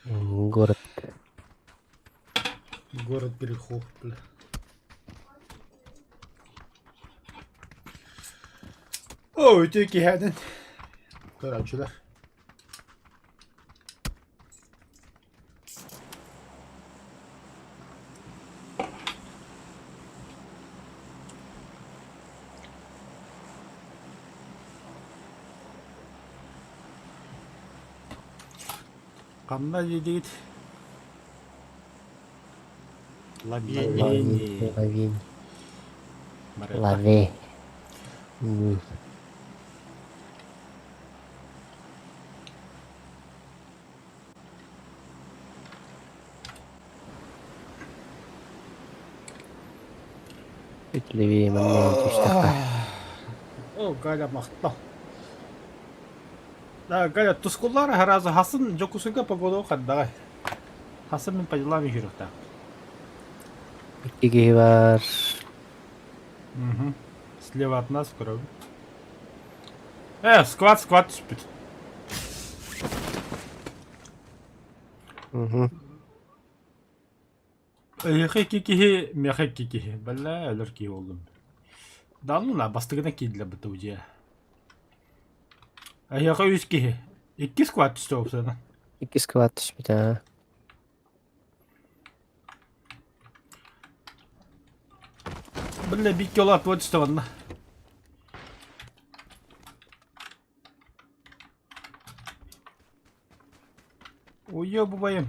Город. Город грехов, бля. О, öteki yerden. Kararçılar. Kanla yedik. Lavini. Лавин. Марета. Лаве. Ни. Левее мне тиштака. О, Галя мақта. Да, Галя, тускулар харазы хасын жокусуга погоду қаддағай. Хасын мен падилами жүрікті. Икки бар. Слева от нас крови. Сквад спит. Яхай кикихи. Бәлі әлір ки олдым. Дануна бастығына кейділі бұты өже. Яхай өз кихи. 2 сквад түсті опсана. Икки сквад түспейт, а. Бәлі бик yol atı түсті ванна. Ой, бубайым.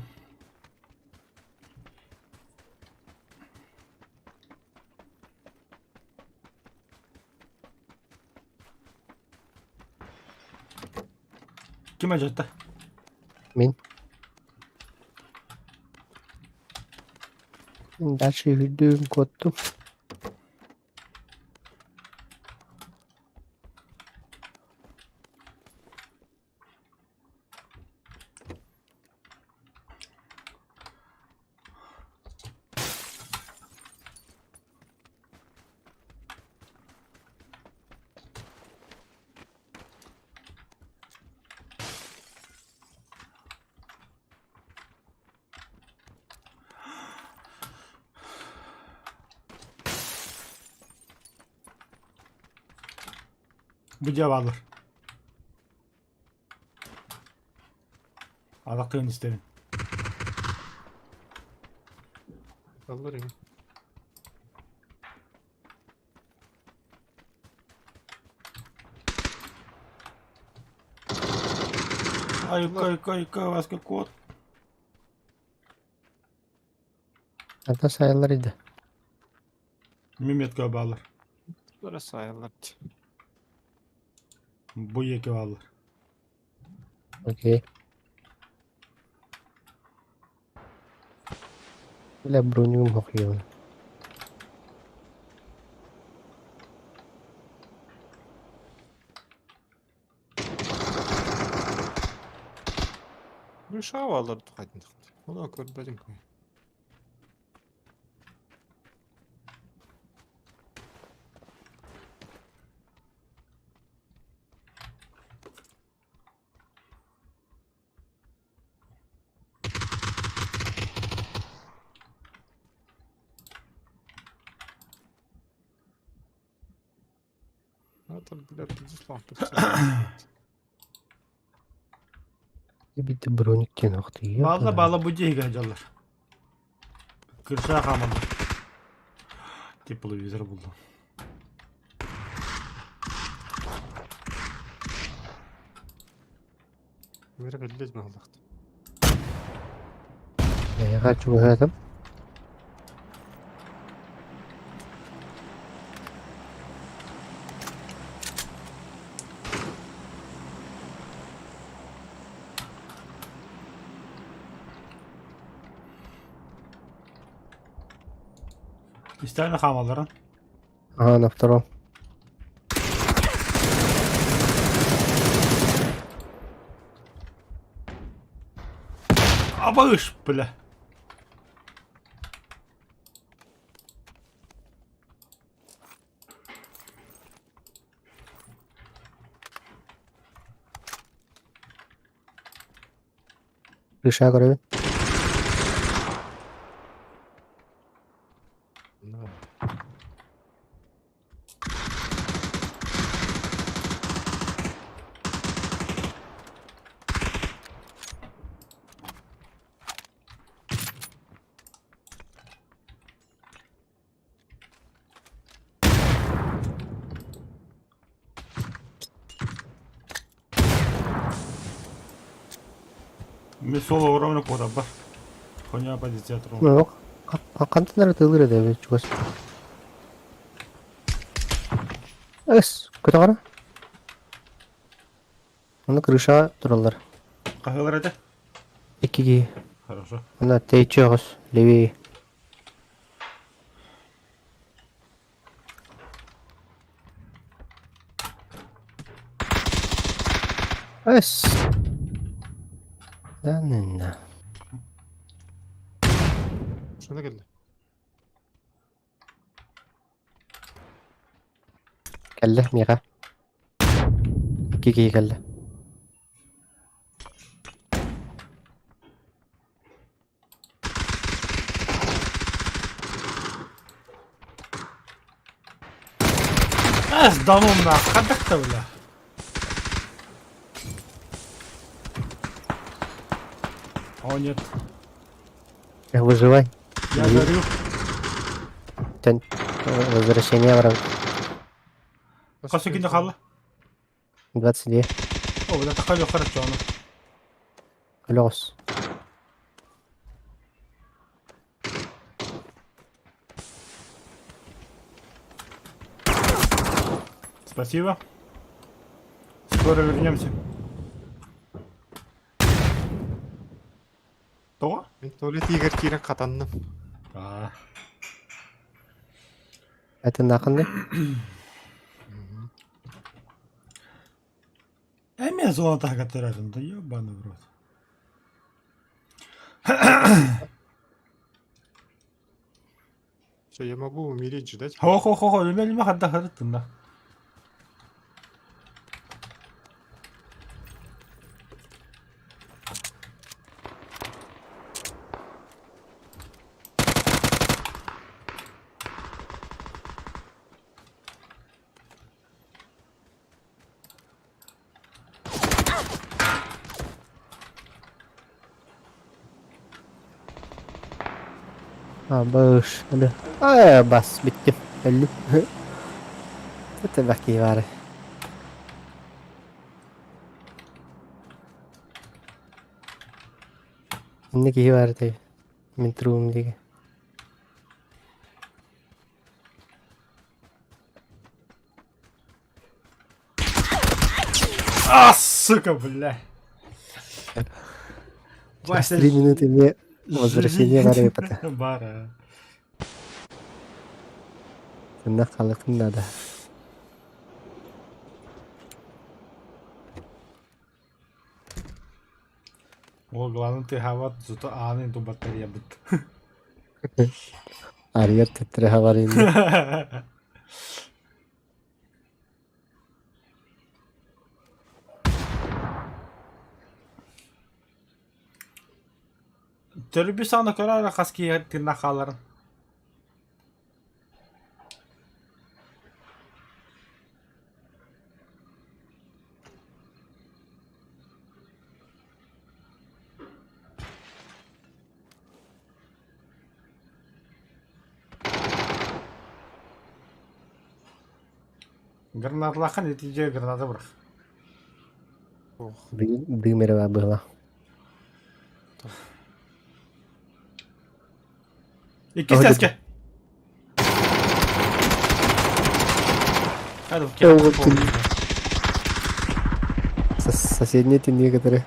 Kim acıttı? Мен. Дальше үйдім көттім. Bu cevabır. Adaqtığın istedim. Alırım. Ayıka başka kod. Ата sayılır idi. Mehmet bağlar. Burası ayarlar. Bu yeke bağlar. Окей. Бля, бронюм охуенно. Bir şey havaları tıkaydı. Onu körbedim koy. Это, блядь, безусловно. Bitti bronik kenoktu ya. Bağla bu cihge hacallar. Kırşağı kalmadı. Tipulu vizir buldum. Böyle belli mi aldık? Ya kaç oynadım. İster mi kalmaların? Ага, на втором. Bağış bile. Крыша көрөбүн. Ну, Мен сол уровня куда бар. Коня позиция тұру. Yok. Контейнер тылыр эде чугас. Эс, көтө кара. Аны крыша туралар. Қағылар еді? 2-ге. Хорошо. Ана тейчогос левее. Эс. Да нина. şuna geldi. Келле мига. 2-ге келле. Дамым на қадақта бля. О, нет. Выживай. Я горю. Тен возвращение враг. Қасы кенде қалы? 22. О, бля, тақал yok қарат жоғаны. Лёс. Спасибо. Скоро вернемся. Тоға? Ben tuvalet егер кирен қатанным. Это нахынды. Әме зоны тағат тұратынды, ебаны в рот. Все, я могу умереть, ждать. Хо-хо-хо, өлмеліме қадда қырыттында. Bağış. Hadi. Bas bittim. Öldüm. Это баки var. İnne ki var tabi. Min truum diye. А, сука, бля. 3 минуты мне возвращение var yapata. Бара. Сында қалықын надо. О, главное, ты хават, зато аны до батарея бит. Арьер тетре хаварин. Törü bir sana kadar kaski tırnak alırım. Гранаталахан нәтиже граната бırak. Дымерова была. İki Hadi. ses gel. Hadi Evet, gel. Соседние те некоторые.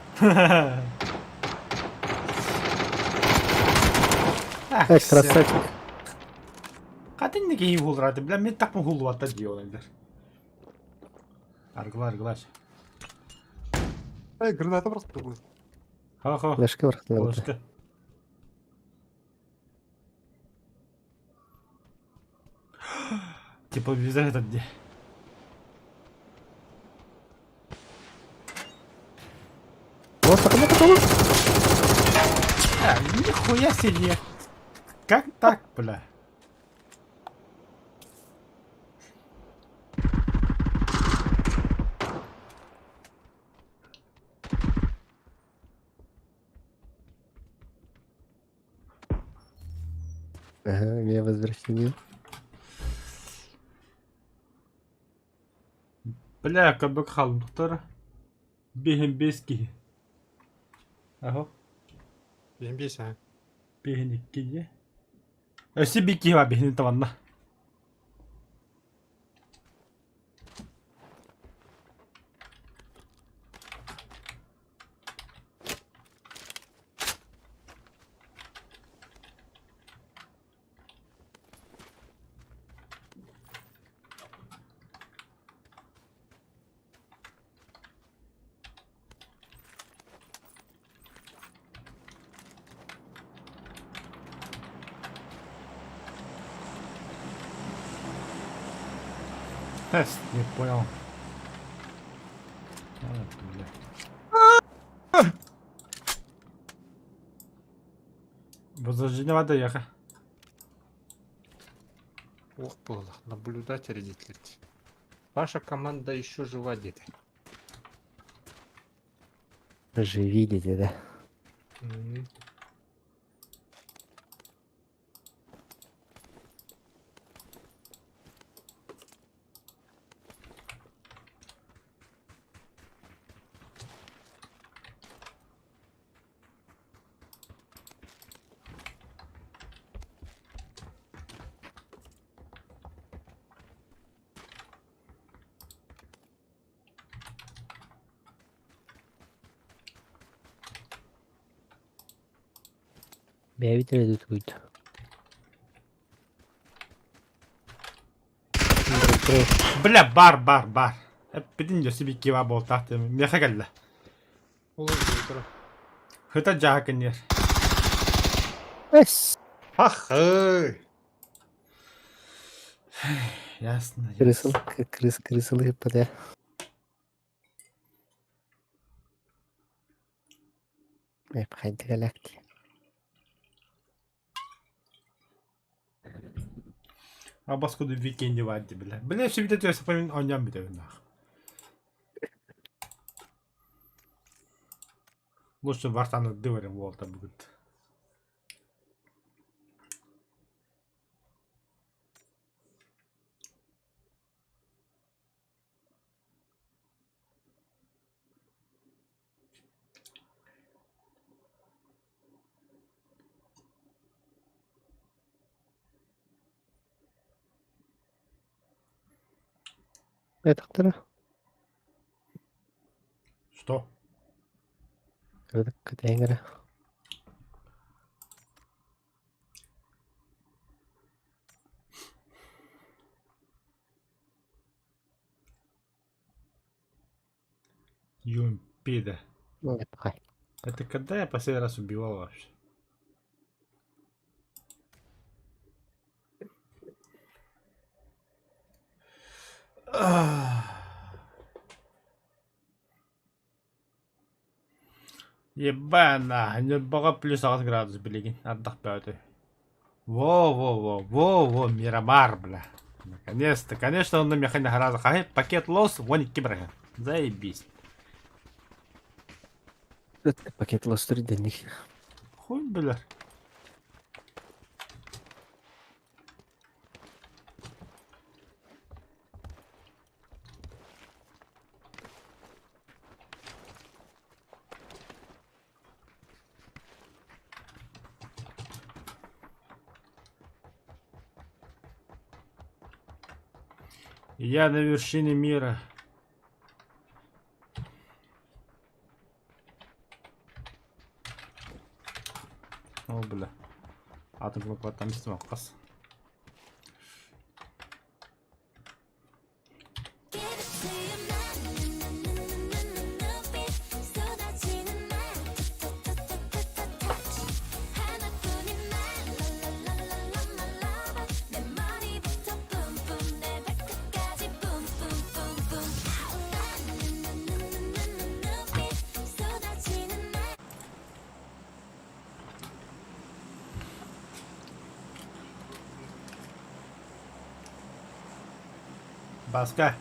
Красавчик. Kadın ne iyi olur hadi. Bilen mi takma hulu hatta diyor olabilir. Argılar. Ай, граната просто был. Ha. Флешка врахтала. Konuştu. Типа виза этот где? Вот, так, Нихуя себе. Как так, бля? Ага, меня возвращение. Бля, кабык халмықтыр. Бехен бески. Ахо, Benim bir sen. бехен иккиге. Өсі беки ва бехен таванна. Тест, не понял. Бля. Возрождение воды, яха. Ох было. Наблюдатель дети. Ваша команда еще жива, дети. Вы же видите, да? Мгм. Меня видели тут будет. Бля, бар. Эппидин өсі беки ва болтақты. Меха кәлі. Olur diyor. Хыта жаға кәнер. Эс! Ах, эй! Ясно. Крысыл, крысылы пода. Хайда галакти. А баскуду викенде вадди, бля. Бля, все бітет өсі пәмен ойнам бітет. Лучше вартаны дыварим волта будет. Это кто? Что? Это какая игра? Юмпида. Ну, не пахай. Это когда я последний раз убивал вообще? Ебана, не бога плюс 6 градус, блин, отдохпёты. Во, Мирамар, бля. Наконец-то, конечно, он на механе гораздо хай, пакет лос, вон кибрага. Заебись. Это пакет лостер для них. Хуй, бля. Я на вершине мира. О, бля. Атом глупо там снимал класс. Баска,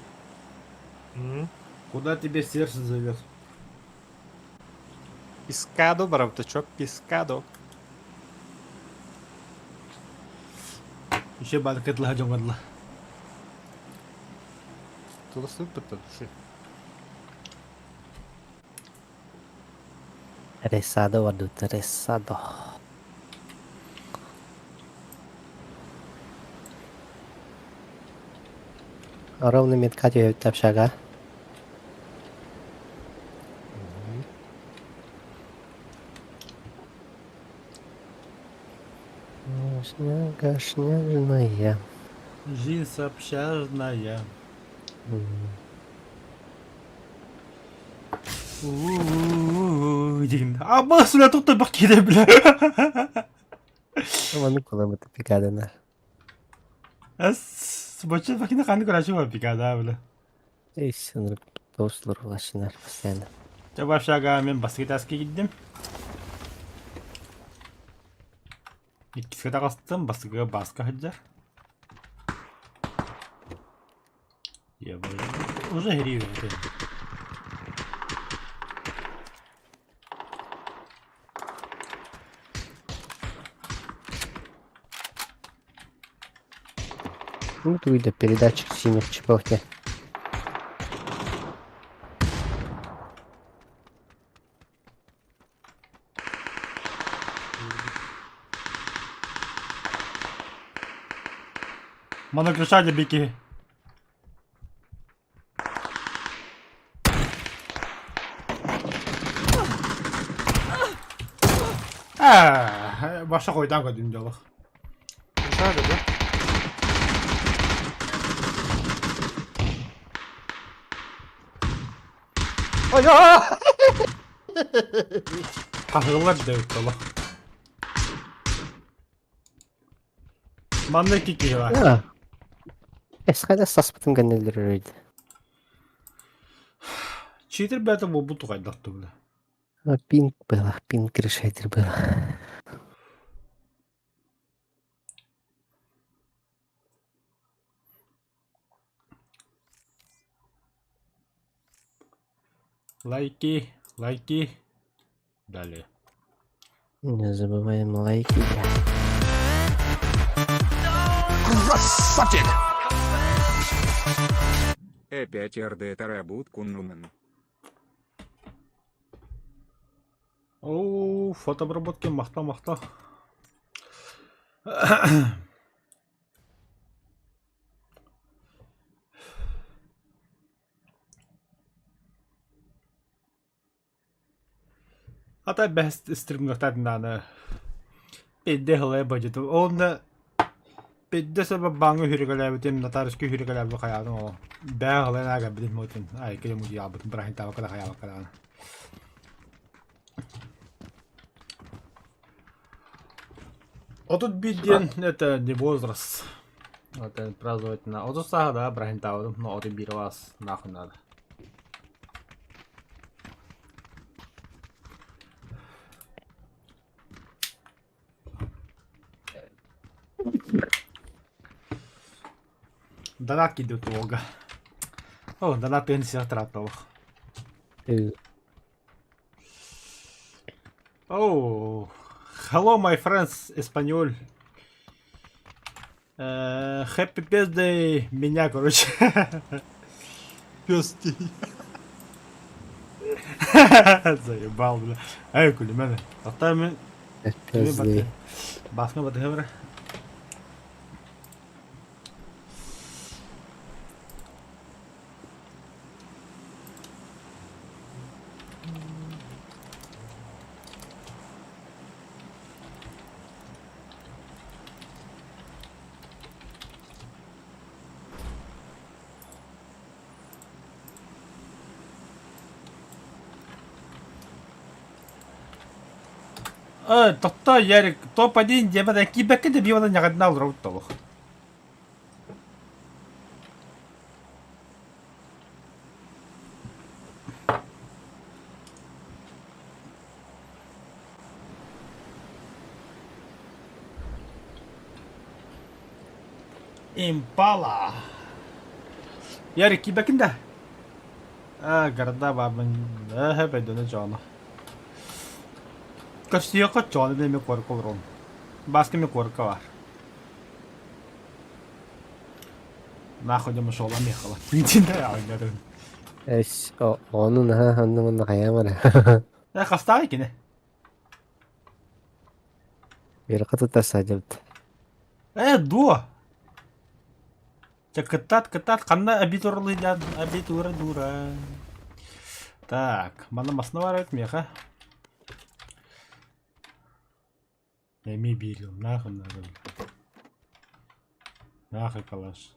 М? куда тебе сердце зовет? Пискадо, браточок, пискадо. Еще банкетла жомадла. Туда сыпет от души. Resado, waduh, resado. Ровно меткатью тапшага. Снега, снежная. Жизнь общажная. Деген. А басыла тұқты бақ кейде білі. Оны кулабыты пикадына. Әс, бөтші бақина қаны көраші ба пикада білі. Эй, сыныр тослар улашынар постоянно. Жабап шаға мен басқет әске кеддім. Иккіске тағастым, басқыға басқа хыджар. Уже грию. Ну, тут видно передатчик синих чипов. Мана крышаде беки. Баша қойдан көдім жолық. Жаль, да? Ай-я! Қағылар дөйт жолық. Мана кеке бар. А. Эсқайда саспытын гәнелер өрейді. Читер бәті бұл бұты қайдақты білі. Пинг было, пинг решайтер было. Лайки, лайки. Далее. Не забываем лайки. Красавчик! Опять РД Тарабут Куннумен. Оу, фотообработки мақта. Ата бәс стримнақтардың аны педде хылай бәжеті. Оны педде сәбі баңы хүрігіләбітен, натарышкі хүрігіләбі қаядың ол. Бә хылай нәға білім өтін. Ай, келем ұды ябытын, бірахин табақыда қаябақыдағаны. Отут бидден, это не возраст. Это праздновательно. Отут саға да, бірахин табадым, но оты бір вас нахуй надо. Донат кидет Волга. О, донат пенсия тратов. Oh, hello my friends, Espanol. Happy birthday меня, короче. Пёстей. Заебал, бля. Эй, кулемene. Оставим. Пизды. Басма батывра. Тотто ярик, топ-1 демада кибекке де бивана нягадна алрау толық. Импала. Ярик кибекинде. Гарда бабын. Бәдөне жаны. Кастияқа жаны деме корку бар он. Басқа ме корка бар. Нахуй демо шола мехала. Ничінде ойнадым. Эс, onun ha, onun kayamara. Қастағы екені. Bir katı tasarladı. Дуа. Кытат, қанна абитурлы дан, абитура дура. Так, мана масына бар өт меха. Эми берил, нахуй. Нахуй калаш.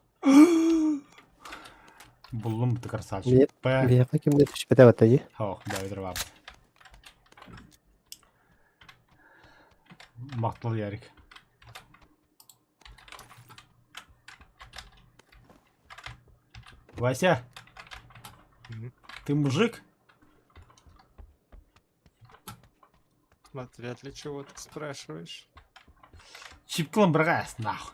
Буллум ты красавчик. Bir bakayım ne düşüp de batayı. Хох, Давид Рваб. Мақтал Ярик. Вася, ты мужик? Смотря для чего ты спрашиваешь. Чипкалым бірғас, нахуй.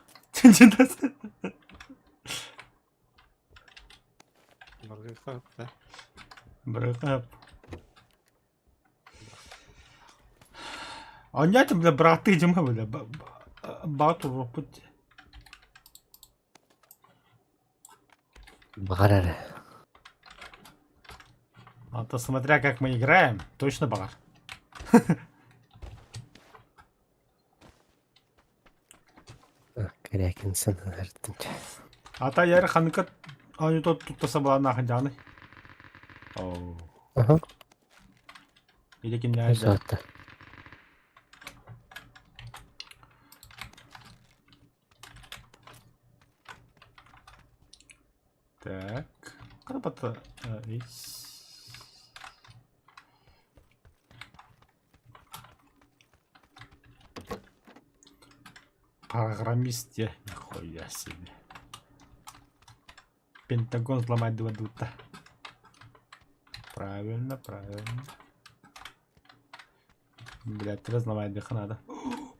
Маргаха, да. Бірғап. Онята, бля, браты, идем, бля, бату в путь. Bağır. А то смотря как мы играем, точно багар. Gerek insan öğretince. Ата яры ханыкат аны тот туттаса була нахын жаны. Оу. Aha, Илекин bu не saatte. Так. Карпата. Программист я. Нихуя себе. Пентагон взломать два дута. Правильно, правильно. Блять, разломать их надо.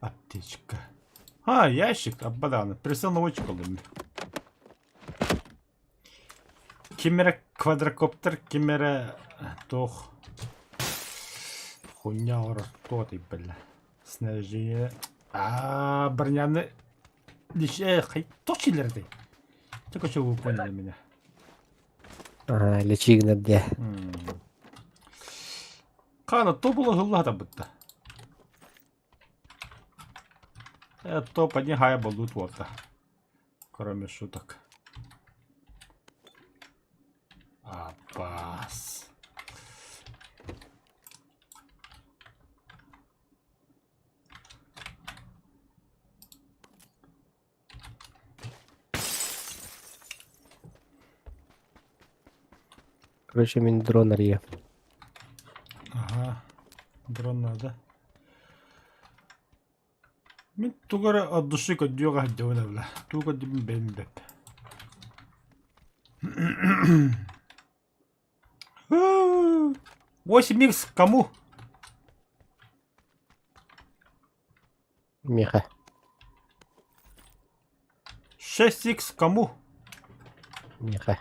Аптечка. Ящик, оббаданы. Присел наводчик алдым. Кимера квадрокоптер, кимера тох. Хуйня ора, то ты, бля. Снаряжение. Броняны. Лишь, хай, точилерды. Только что вы поняли меня. Aha, лечи где. Кана, то было гыллада будто. То поднягая балут вот. Кроме шуток. Аббас. Короче, мен дрон ария. Ага. Дрон надо. Мен тугара от души кодюга хаддевна бля. Туга дим бембеп. 8х кому? Меха. 6х кому? Меха.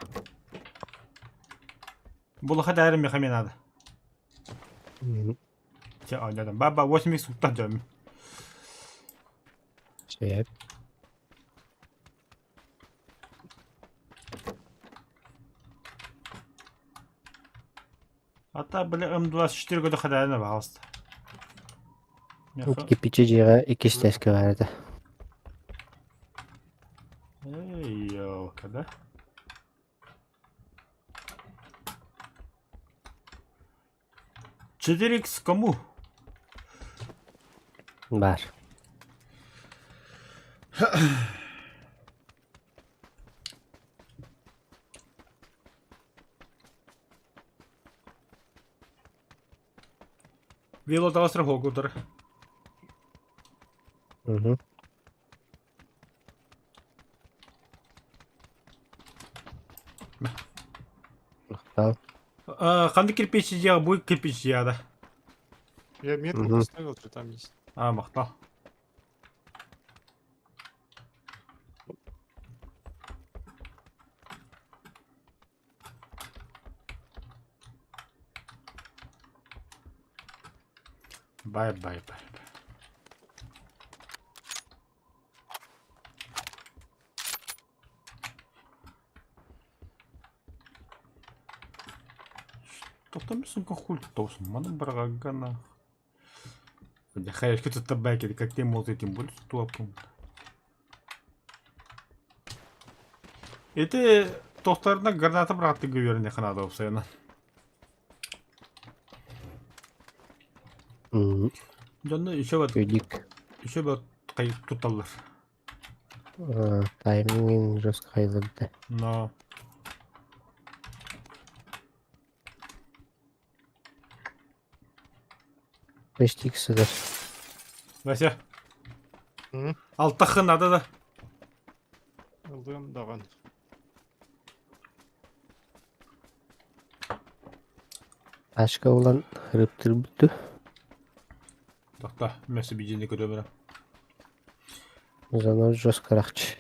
Бұл хат әрі меха мен ады. Че ойладым. Баба 8х ұқтан жауым. Şey yap. Ата, бля, М24 года хадайына бағалысты. Кипичи жиға 2 стеска vardı. Эй, ёлка, да? Четыре х кому? Var. Вилотава страховку тұр. Hı. Мақтал. Қанды кирпич жияға, бұл кирпич жияда. Я метку Мгм. поставил, что там есть. Мақтал. Бай. Тоқтамайсың хуй тосын. Мана барғағана. Я хаешки тут табаки, как ты можешь этим больше туапым. Это тостарына граната братты гуверне ханада опсайна. Жонны Көйдік. еще вот кайып туталар. Тайминг жос қайылырды. Но Почти кісідір. Вася, Hı? алтақы надо да. Алдым даған. Ашқа олан хырыптыр бүтті. Тоқта, мәсі бейжені көрі бәрі. Зана жос қарақчы.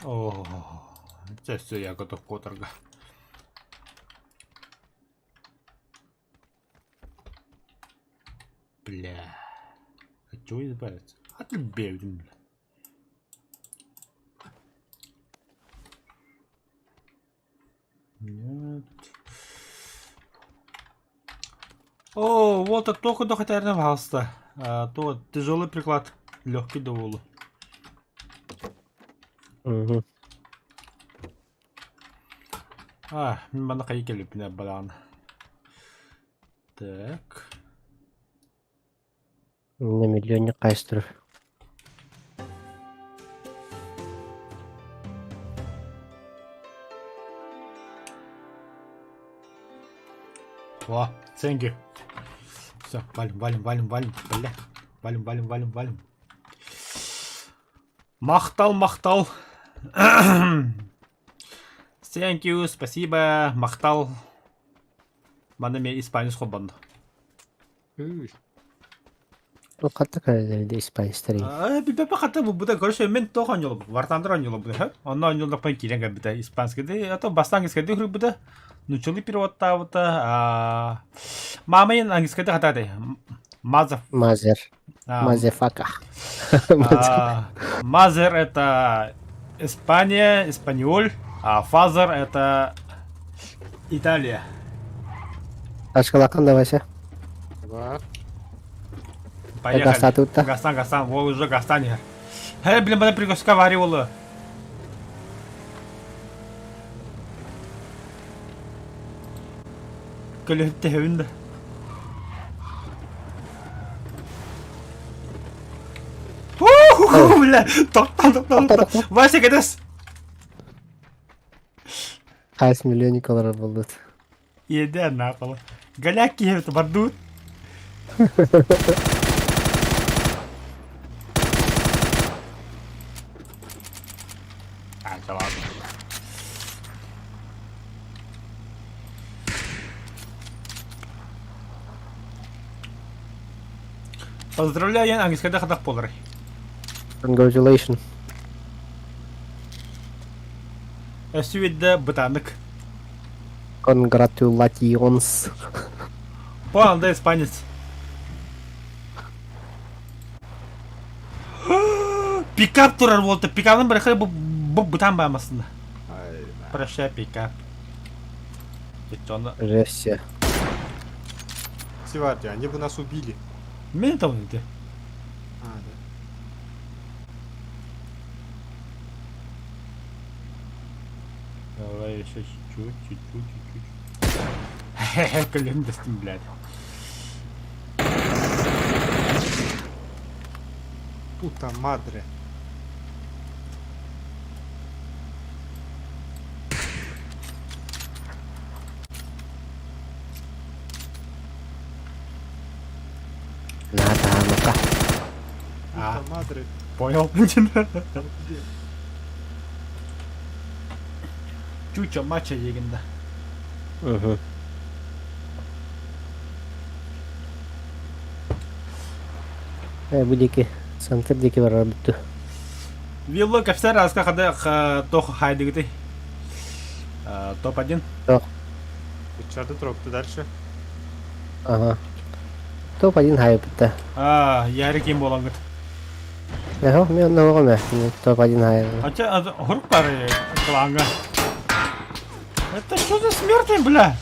О, чәсі я готов к отырға. Бля. А чего избавиться? От любви, бля. Нет. О, вот это только до хотя пожалуйста. То тяжелый приклад, легкий доволу. Мен бана қай келіп не баланы. Так. На миллионе қайыстырыр. О, thank you. Все, валим, бля. Валим. Мақтал. Thank you, спасибо, мақтал. Мана мен испанец қобанды. Үй. Ол қатты қарайларды испанистар. Бипепе қатты бұда көрші мен тоған жолы, вартандыран жолы бұда. Онна жолда пай керенге бұда испанскеді. Ато бастан ангискеді хүрі бұда. Нучылы переводта бұда. Мамайын ангискеді қатады. Мазер. Мазефака. Мазер это Испания, Испаньоль, а фазер это Италия. Ашқалаққан да Вася. Бар. Поехали. Гастатутта. Гастан, вот уже Гастан. Блин, бана пригоска варивала. Көлетте хүнді. Бля, тоқтан. Вася, кәдес. Қайсы миллионникалар болды. Еді нақылы. Галяк киевті бардуд. Поздравляю, английская доходах полры. Congratulations. Әсуетді бұтанық. Congratulations. Поғанда испанец. Пикап тұрар болды. Пикапның бір қай бұтан баймасында. Прощай, пикап. Жесть. Севарди, они бы нас убили. Мен там неде. А, да. Давай еще чуть-чуть. Хе-хе, колен достим, блядь. Puta madre. Nada, ну-ка. Puta madre. Понял? Чуча матча егінді. Бүдеке, санкердеке бар бұтты. Вилло кафтар азға қада тоқ хайдығыды. Топ-1. Чарды тропты дальше. Ага. Топ-1 хайпыта. Яры кем болан гыт. Яхо, мен онна оғым әхтіне топ-1 хайпыта. Ача, хурук бары кылаңга. Это что за смерть, бля?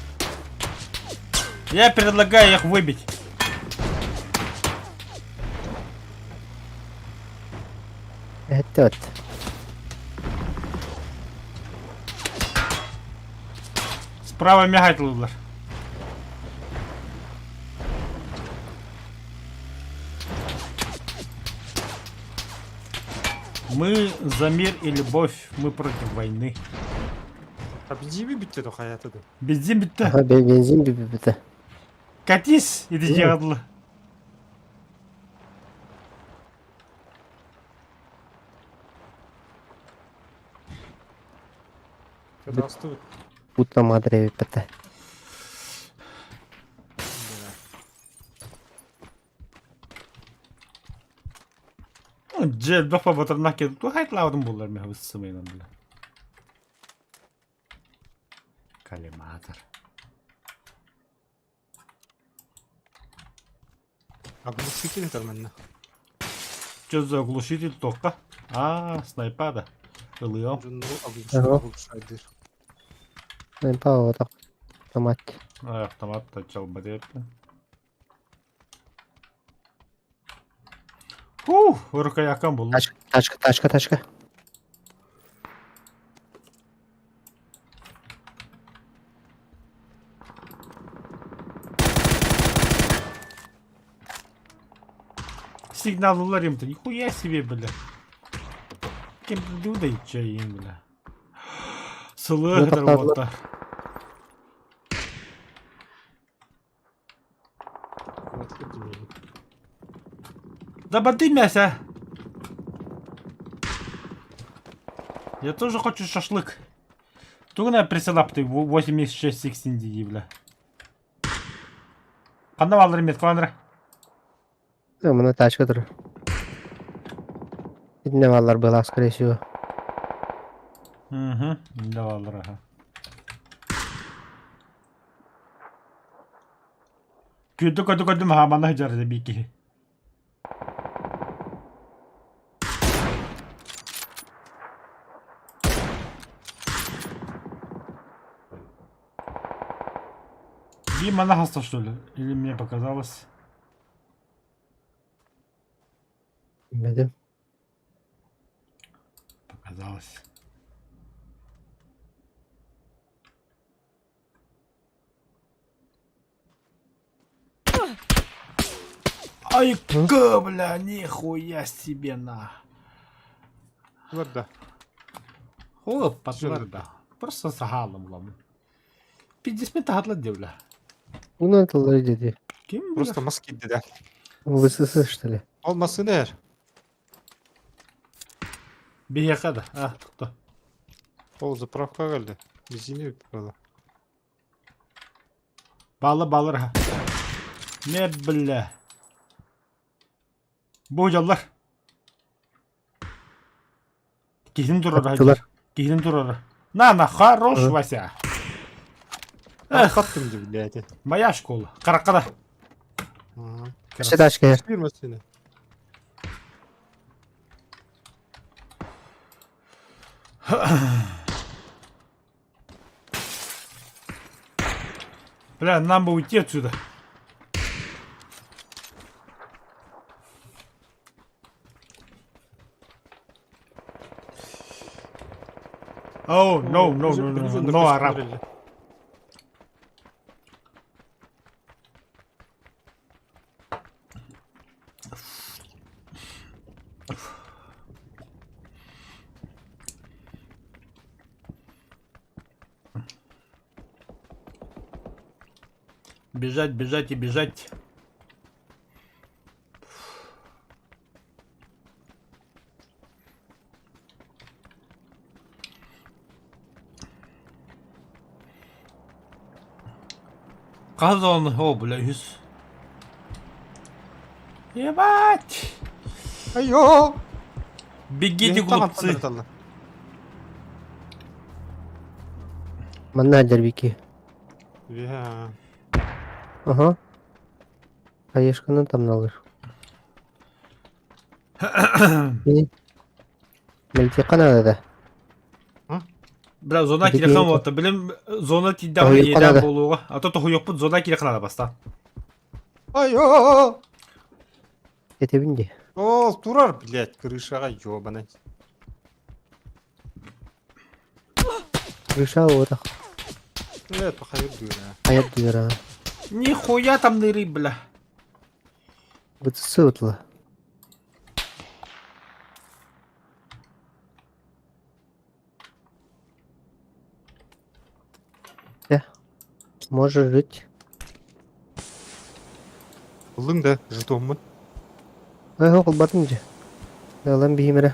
Я предлагаю их выбить. Әтті өт. Справа мягайтылдылар. Мы за мир и любовь, мы против войны. Бензин бітті до hayatı da. Бензин бітті. Аха, бензин бі-бі-біті. Катись, иди жегадылы. Расту. Путна мадре бі-біті. Джелбек по батырнақ кетіп, қайтлаудың болар мен высымайнан білі. Коллиматор. Оглушитель нормально. Что за оглушитель только? Снайпада. Ылыйом. Оглушайдыр. Мен пау отақ. Томат. Автоматта чалба депті. Ұрыққа яқан бұл. Тачка. Сигналылар емді. Нихуя себе, бля. Кем дуда ичайын, бля. Сылы Ну, так вот. Да бады мясо. Я тоже хочу шашлык. Тугна присылап ты 86-80 диди, бля. Қанда балыр мет қуандыра. Мұны тачка тұр. Видно, валар была, скорее всего. Да балыр, аха. Көді мағаманы жарды бейкі. Дима нахаста, что ли? Или мне показалось? Bilmedim. Показалось. Ай, бля, нихуя себе на. Вот да. Оп, да. Просто сагалом ламу. 50 минут атлади, бля. Bunu atılır dedi. Kim Просто bilir? маски dediler. Vısısı что ли? Olmasın eğer. Bir yakada. Tuttu. Ол заправка geldi. Benzini bitmedi. Bağlar ha. Ne bile. Bu hocalar. Gidin dur oraya. Attılar. Gidin dur oraya. На, хорош, Вася. Kattım diye billahi. Моя школа. Каракада. İşte tachka. Firma seni. Бля, нам бы уйти отсюда. Oh, no, араб. Бежать и бежать. Казан, бля, Ебать! Айо! Бегите, глупцы. Mana hajar Vicky. Ya. Aha. Хаешканы тамналыр. Мені. Мелте канада. Бля, зона Пеги кирехан ето. болты. Білім, зона тиді Тохуй еден қанады. болуға. Ато тоху yok bu zona кирехан ада баста. Ай, о, Кетебинде. о, турар, блядь, крышаға ёбаный. Крыша отак. Это хайыр дүйрі. Аят дүйра. Нихуя там ныры, бля. Бытысы утла. Можешь жить. Бұлың да жытомын. Ай, оқыл бардың же. Ялан беймірі.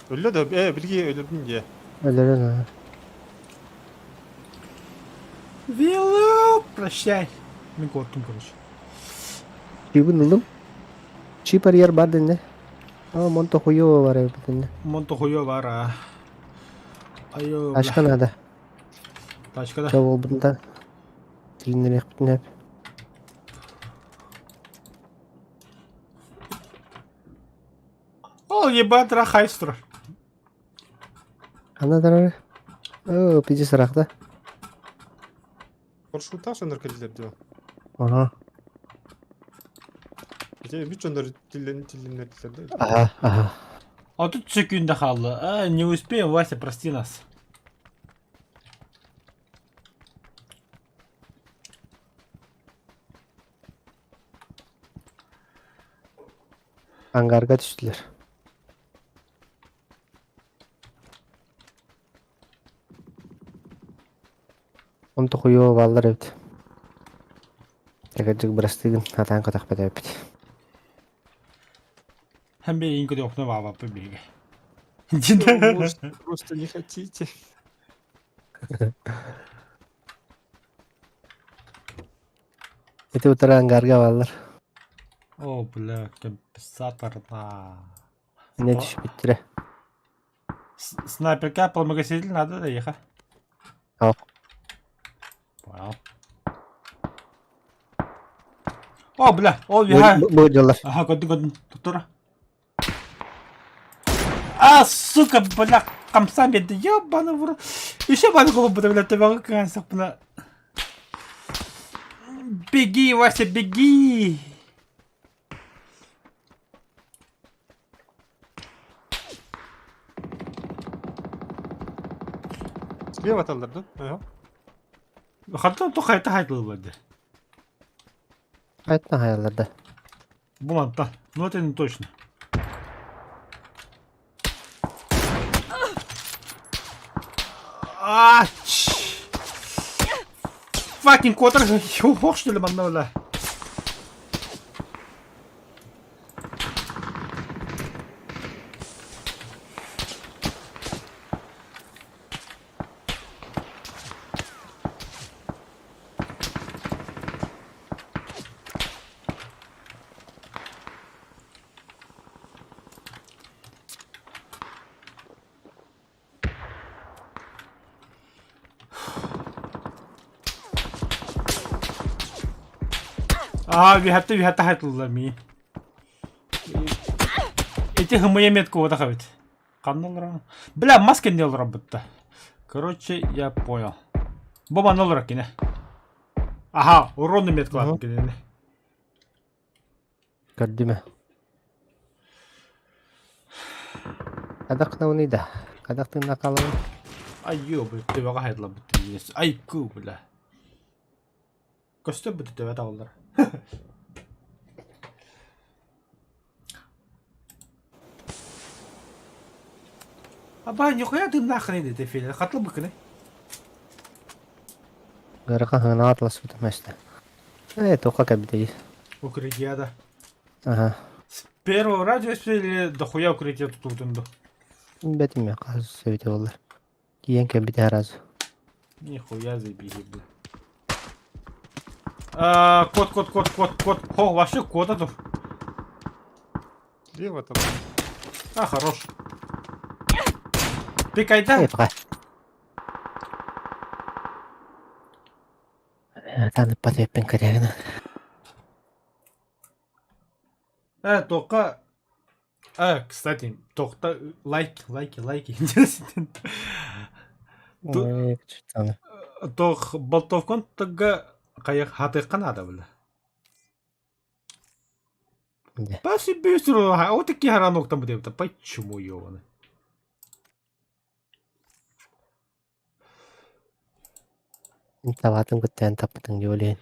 Өлі да, бірге өлірдің де. Өлерін. Вилу, прощай. Мен korktum короче. Чибін ұлым. Чипар yer бар дінде. Монто хуйо бар ев дінде. Монто хуё var ha. Айо, бля. Ашқан ада. Тачкада. Жау ол бұнда. Тілінерек бүтін әп. Ол ебать рахайстыр. Анадары. О, пиде сырақта. Маршрута шандар кәділер Ага. Бүт шандар тілденер дилер. Ага. А тут секунда қалды. Не успеем, Вася, прости нас. Ангарға түстілер. Монто хуйо балдар өбді. Тәгәджік бірістігін атан көтақ бәді өбді. Hem bir inko yok ne var bu bilgi. Может, просто не хотите. Эти утра ангарға балдар. О, бля, компенсаторна. Не түшіп біттірі. Снайперка по магазину надо доехать. Ау. Понял. О, бля, о, виха. Бұл жолар. Ага, годин, тура. А, сука, бля, камсам беды, ёбаный в рот. Еще баны голубы, бля, тебя как бля. Беги, Вася, беги. Слева аталар да? Ага. Хатан то хайта хайтыл бәді. Айтна хаяларда. Буланта, ну это не точно. Fucking квотер, ох, что ли, манна, we have to hide me. Эти хмые метку вот так вот. Канал. Бля, маски не работает. Короче, я понял. Боба нол ракине. Ага, уронный метку ракине. Көрдіме. Қадақ науны да. Қадақтың нақалауын. Ай, ёбы, ты вага хайдла бутты. Ай, ку, бля. Косты бутты тебе тавылдар. Аба, нихуя ты нахрен этой фили. Хатла быкны. Ғырға ғына атлас бұтымашты. Тоқа кәбітейі. Укрытие, да. Ага. С первого радио или дохуя укрытие тут утынды. Бәтім я қазы сөйте олар. Кейін кәбіті әразы. Нихуя забили, бля. Кот. О, вообще кота тут. Слева там. А, хорош. Ты кайда? Пға. Танып баты өппен кәрегіні. Тоққа... Кстати, тоқта лайки. Интересно. Ой, что-то. Тоқ болтовкон тыгга қаяқ хатыққан ада білі. Да. По себе сразу, вот такие харанок там будет. Почему ёваны? Таватым көттен таптың деп ойлайын.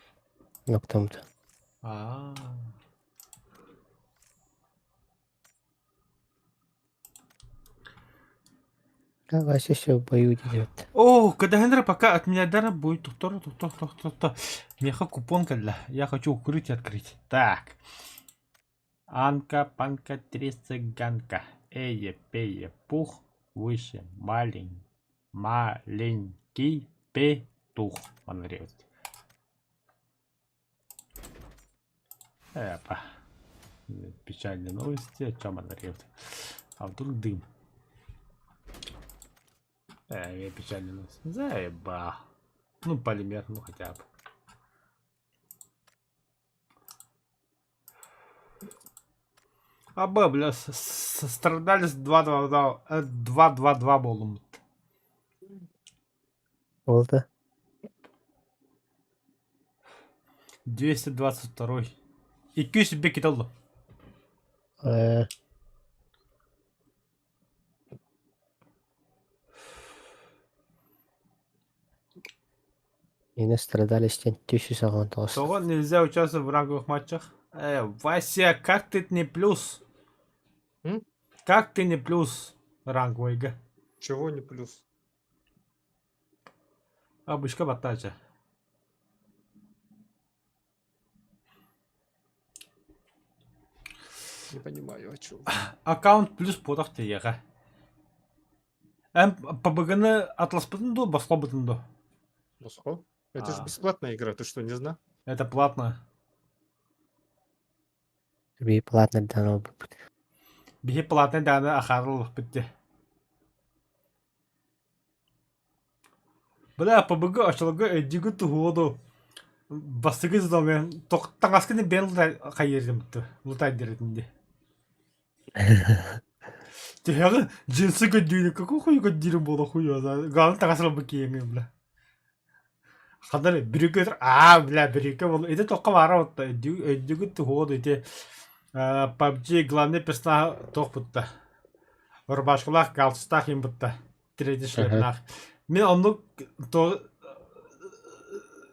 Ноқтамды. А. Вася еще в бою идет. О, когда Хендра пока от меня дара будет. Тух. Меха купон кадла. Я хочу укрыть и открыть. Так. Анка, панка, три цыганка. Эе, пее, пух. Выше, маленький петух. Он ревет. Эпа. Печальные новости. О чем он ревет? А вдруг дым? Я печальные новости. Заеба. Ну, полимер, ну хотя бы. Бля, страдали с 2-2-2 болом. Болды. 222. 200 бекет oldu. Мені страдалистен 1000 Того нельзя участвовать в ранговых матчах. Вася, как ты не плюс? Как ты не плюс ранговый га? Чего не плюс? Обычка батача. Не понимаю, о чем. Аккаунт плюс потах тияга. Побыганы атлас бутынду, басло бутынду. Босхо? Это же А. бесплатная игра, ты что, не знал? Это платно. Би платно дано. Бихи платный даны ахарлық бітті. Бля, побыгы ашылығы өйдегі тұғуыды. Бастығы зыдалмен тоқтан аскені бен қайырдым бітті. Лұтай деретінде. Тегі джинсы көддейді. Какой хуй көддейді болды хуй аза. Ғалын тағасыры бұл кейіңі, бля. Қадар бір-екі өтір. Бля, бір-екі болды. Эти тоққа бара отта. Өйдегі тұғуыды. Эти PUBG главный персонаж тоқ бұтты. Рубашқылақ галстақ ем бұтты. Третий шлепнақ. Мен оны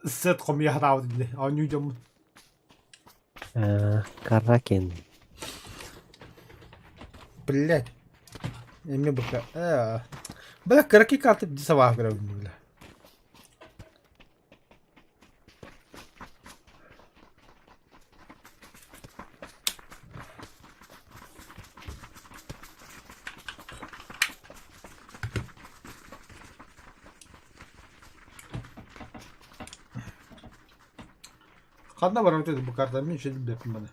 сет қомия хатауды дейді. Оны үйдем. Каракен. Блядь. Эме бұқа. Бля, караки карты біді сабақ көрі. Бля. Қадна бар өтеді бұл картамен жедіп бепім бана.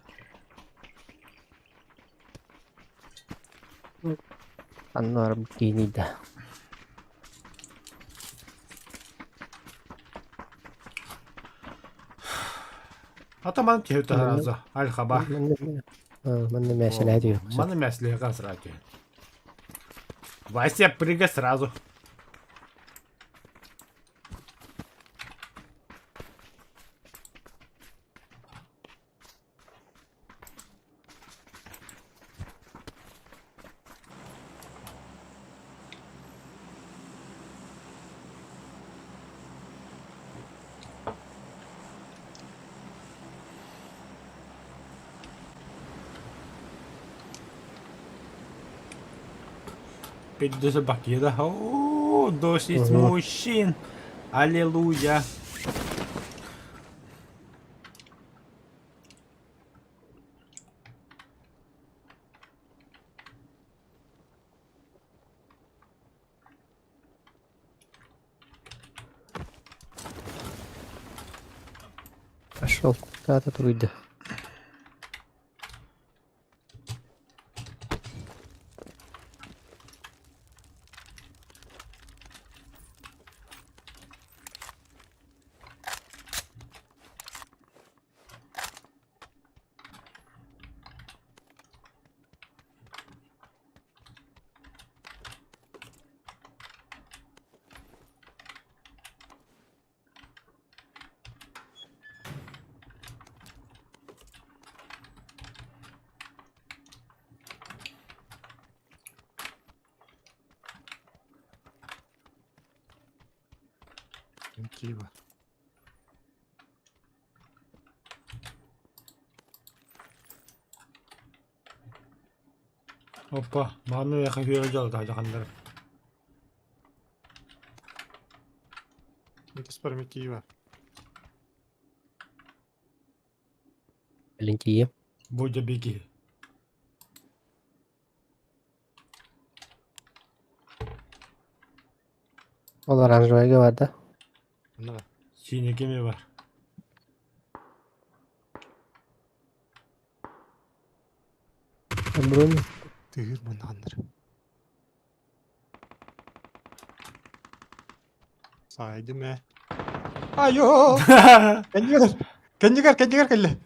Аннар бикини да. Атаман теуті разы. Аль-хаба. Маны мәселе дию. Маны мәселеға сразу. Вася, прыгай сразу. Пойду собаки, да? О, дождь из мужчин. Аллилуйя. Пошел куда-то трудно. Киева. Опа, маны яха хүйө жол тажакандар. Это спарми Киева. Ленкие. Будя беги. Ол оранжевыйга бар да. Ну, Сине кеме бар. Бронь. тыгыр мынандыр. Сайды мә. Айо! Кәнегер! Кәнегер кәлле.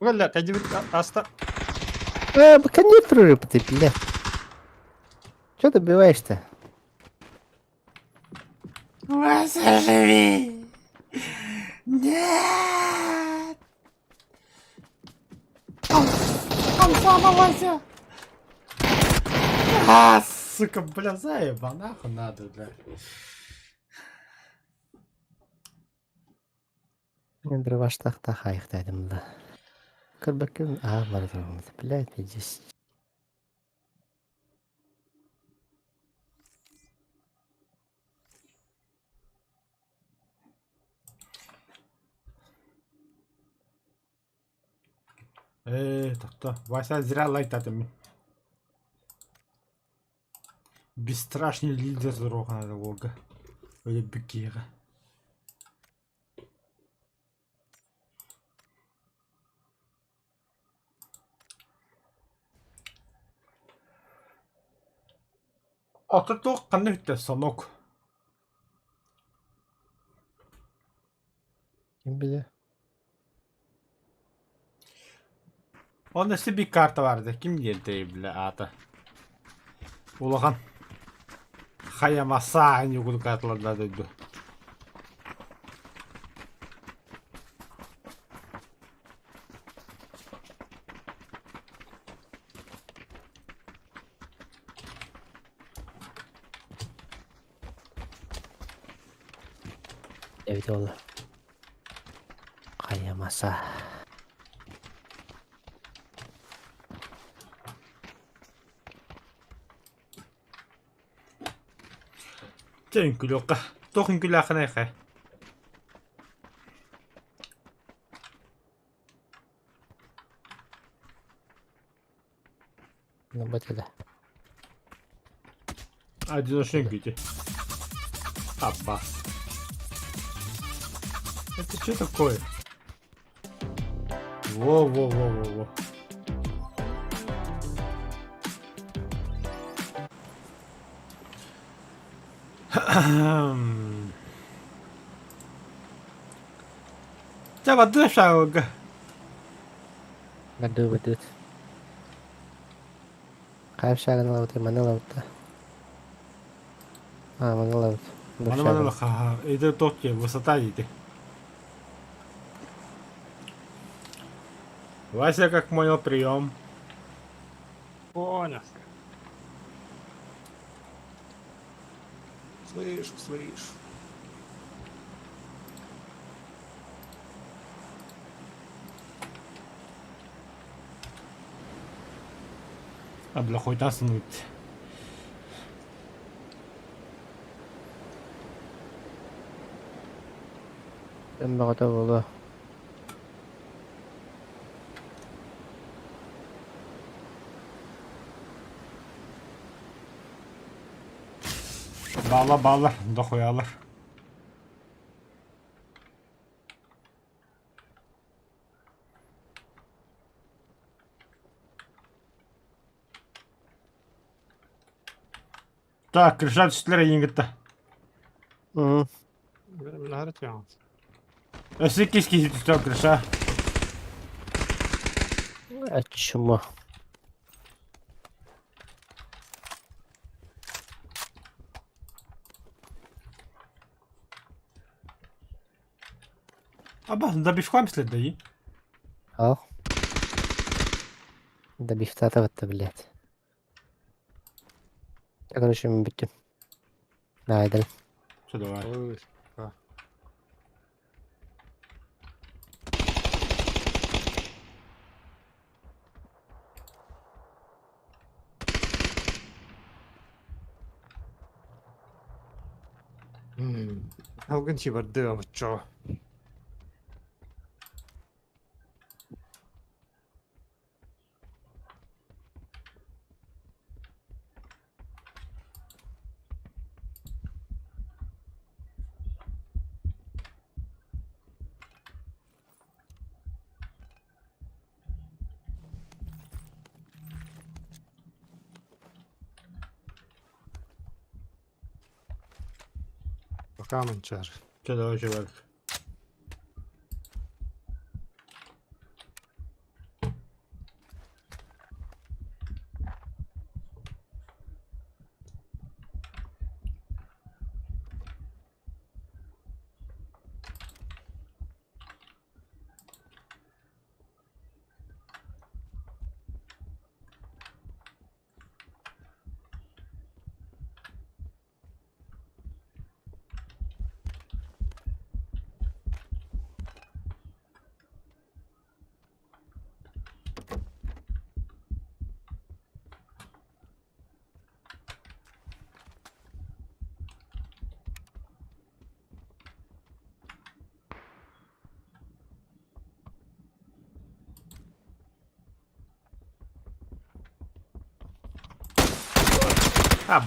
Валя, кәнегер аста. Коннекторы ты, бля. Че добиваешь-то? Вася, живи! Нет! Консана, Вася! А, сука, бля, заеба, нахуй надо, бля. Мен бір баштақта қайықтадым да. Кірбәкім, бар тұрғымды. Блядь, здесь. Тоқта, Вася зря лайтады мен. Бесстрашный лидер здорово надо, Ольга. Или Бекира. Ататоқ қандай өтті, санок. Кім біле? Onun üstü bir kartı vardı. Kim geldi bile adı? Улахан. Хаямаса не буду картларда dedi. Evde olur. Kayamasa. Sen külüqa. Toqun külaqına yıqa. Ну, вот это. Одиночный гити. Аббас. Это что такое? Во-во-во-во-во. За бадраа шааг. Гаду. Кайф шагын лаут, мана лаут. Мана лаут. Мана ха. Это точки высота иди. Вася, как понял, прием. Понял. Слышу. А бля, хоть наснуть. Ben bağda bolu. Bağla. Дохуялар. Так, крышат üstlere yengitті. Нары тян. Өсі кес-кесі түстен крыша. Açma. Аба, да бифкам след да и. Ах. Да бифтата бытта, блядь. Я, короче, битtim. Найдал. Все, давай. Ой, а. Алгын чи барды амчо. Покамын чар. Все, давай, чувак.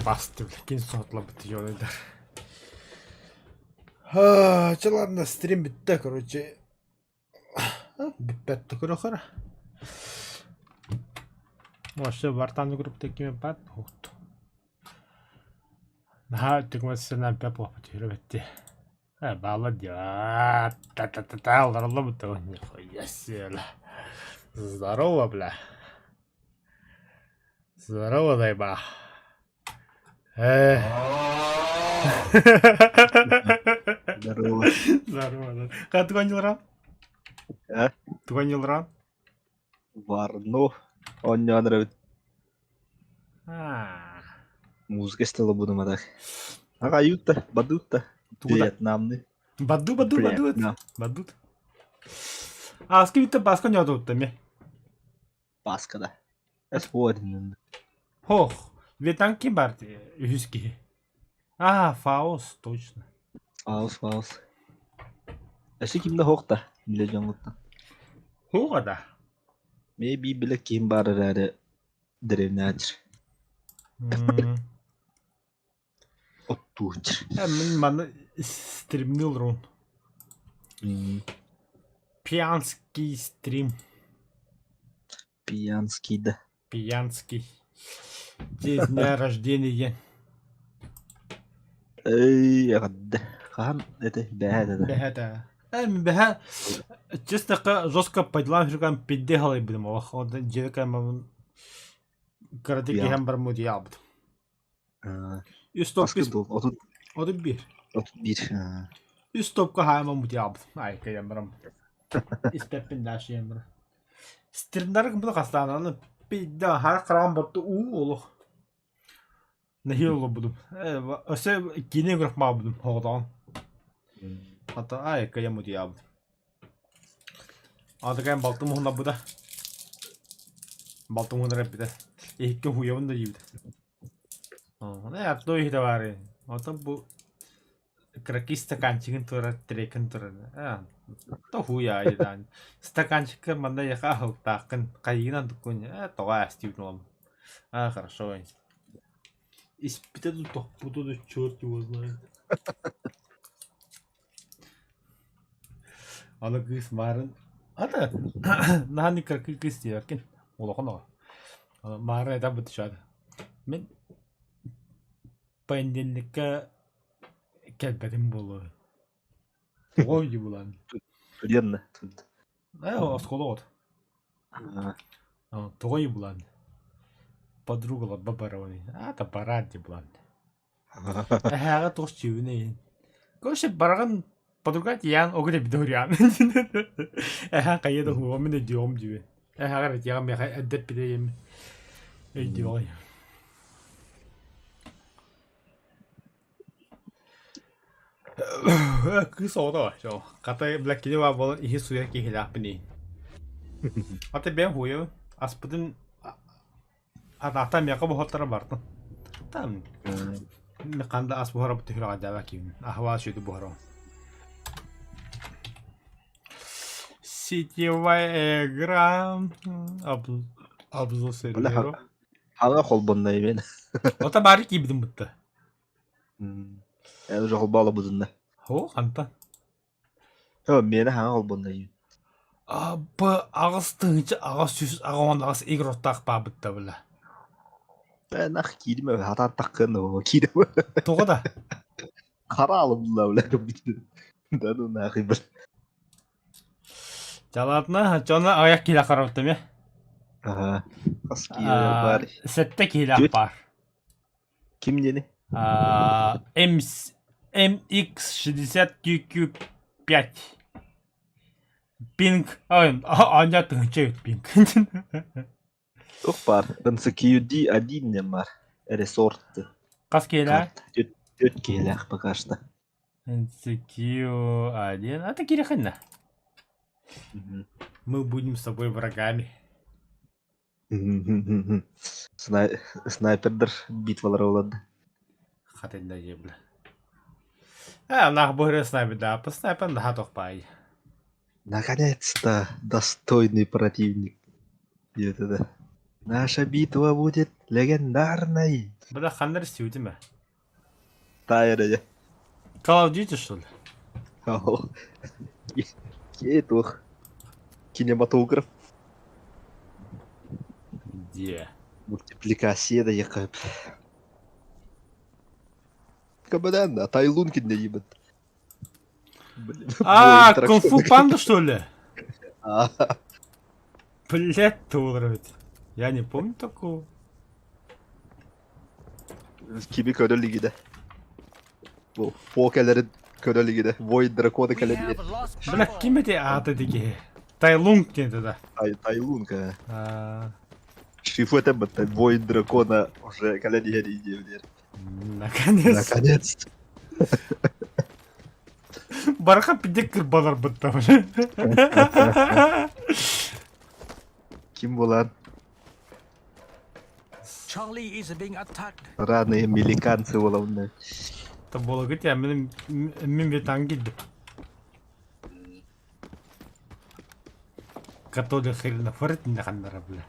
Басты, бля, кинь сотлап ёлайдар. Че, ладно, стрим битті, короче. Битті көрі. Вообще, вартанды группы кеме бат, хуht. Тігімі сena бәп опыт үйрі бала дела. Та-та-та-та, алдарылы бұты. Нихуя себе. Здорово, бля. Здорово, дайба. Здорово. Здорово. Как ты гонил А? Ты гонил ран? Варно. Он не нравится. А. Музыка стала буду мадах. Аюта, бадута. Вьетнамный. Бадут. Вьетнам. Бадут. С кем-то баска не отдут-то Паска, да. Это своден. Хох. Вьетнам кибарти. Юски. Фаус, точно. Фаус. Эши кимде хокта. Биле жоңгутта. Хога да. Maybe биле ким бары рәре древнячыр. Оттучыр. Мен маны стримнил рун. Пьянский стрим. Пьянский, да. Пьянский. День дня рождения. Эй, хан, это бәді, да. Бәді. Бәді. Честно, жестко пайдаланып жүрген пенде қалай білім. Ода жерікі мәмін карате кейхен бір мұди албыды. Үст топ біз. Оды бір. Үст топқа хайма мұди албыды. Ай, кейхен бірім. Істеппен дәші ен бірі. Стримдары кімді қастағаны пенде har қыраған бұртты олық. Нехи олы бұдым. Өсе кенен көріп ма бұдым. Оғдаған. Ата, ай, кейхен мұди албыды. Ада кейхен балтым ұғына бұда. Балтым ұғына рәп біді. Еккен хуявын да жейбіді. Той хита бары. Ата бұл краки стаканчығын тұрар, трекін тұрар. То хуя айдан. Стаканчықы манда яқа хылтақын қайығынан тұқын. Тоға әстеуін олам. Хорошо. Испитать тут буду, да черт его знает. Ана кыз марын. Ата, нахани краки кыз дейкен. Олақан оға. Марын айдан бұты шады. Мен пәнденлікке кәлбәдім болу. Тоғай үй болан. Студентна. Осколы ғод. Тоғай үй болан. Подругалар бабарованы. Ата барад де болан. Әға тоғыз чевіне ең. Көші барған Подругать ян огре бидорян. Кайда хуа мен идиом диве. Агар ятягам я аддеп бидеем. Идиой. Cứ số rồi, rồi. Cả tay Black kia vào bộ ý suy kia là bên à tay bé hùi á, aspudin à tay mẹ có bộ hot ra bart. Tam mẹ can da asbu hara bتهرا قاعد على كيم. أهوا شو تبهرا. Сетевая игра. Обзор Вона сервера. хага холбондай мен. Вот абари ки бидим бутта. Я уже холбала будында. Хо, канта. Мені хага холбондай. Ба агастынча агасүс агавандагас игроттак бабытта била. Нах кидиме хатан таккан о кидиме. Тогда. Кара алымдылар улар бит. Дану нахи бир. Жалатна жона аяк киле караптым я. Хаски бар. Сетте киле бар. Ким дени? MX60QQ5. Пинг. Аня тынча пинг. Ох бар. MCQD один не бар. Ресорт. Кас киле? 4 келек пока что. MCQ1. Это киреханна. Мы будем с тобой врагами. Снайпердер битвалар болады. Хатында ебла. Нах бөхрө снайпер да, по снайпер да тохпай. Наконец-то достойный противник. И вот это. Наша битва будет легендарной. Буда хандыр сүйді ме? Тайры. Call of Duty что ли? Кетух. Кинематограф. Где? Мультипликация да якап. Кабадан, а Тайлункин не ебет. Кунг-фу панда что ли? Блять, толрать. Я не помню такого. Kimi köylülüğü de. Bu pokerlerin köylülüğü de. Void Dracon'u köylülüğü. Бля, кимете атадыги? Тайлунг кенде да. Тайлунка. Шифу это бата. Void Dracon'u уже köylülüğü diyebilir. Наконец. Наконец. Бараха пидекер балар бытта. Kim bu lan? Charlie is being attacked. Раны американцы оловны. Та боло гыт я мен ветан гидди. Католи херна фарит не хандара бля.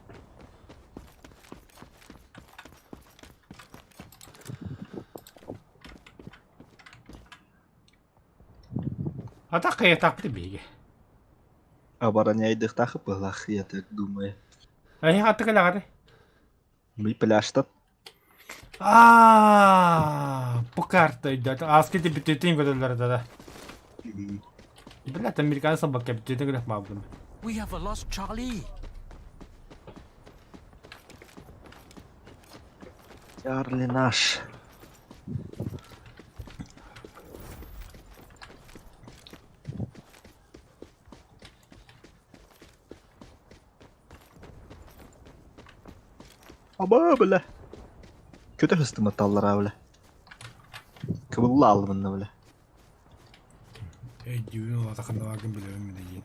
А так я так прибеги. Обороняйдых тахып лах, я так думаю. Ай, хаты калагады. Мы пляштат. По карта идет. Аскети битетин гадалар да. Блядь, американцы бак битетин гадах мабдым. We have lost Charlie. Чарли наш. Ama böyle. Kötü hıstı metallar abi. Kıvıllı alımında böyle. Düğün olarak da vakın bile ölmedi.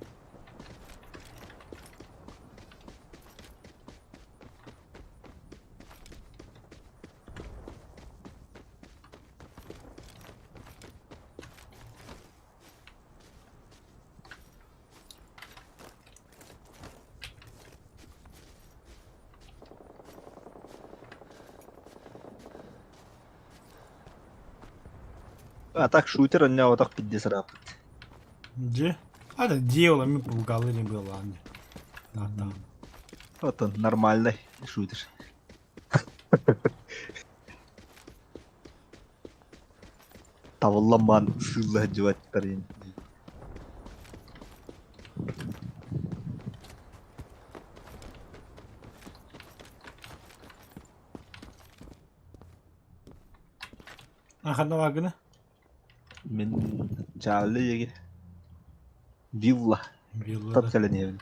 А так шутер, у него так 50 рап. Где? А да дело, мы по галере было. А там. Вот он, нормальный шутер. Tavallaman sığla cıvatlar yani. Ахадна вагына? Мен Charlie yegi. Villa. Вилла. Тап кален evin.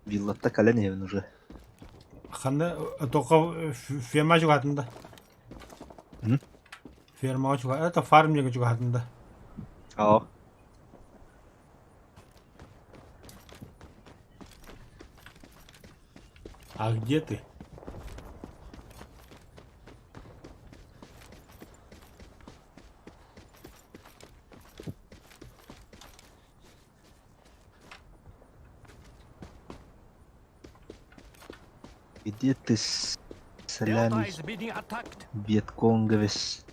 Villa'ta kalen evin уже. Ханна тока ферма жугатында. Hı? Ферма жуга. Это фарминг жугатында. Aa. А где ты? Где ты, Delta Салями, is being attacked. Вьетконговец?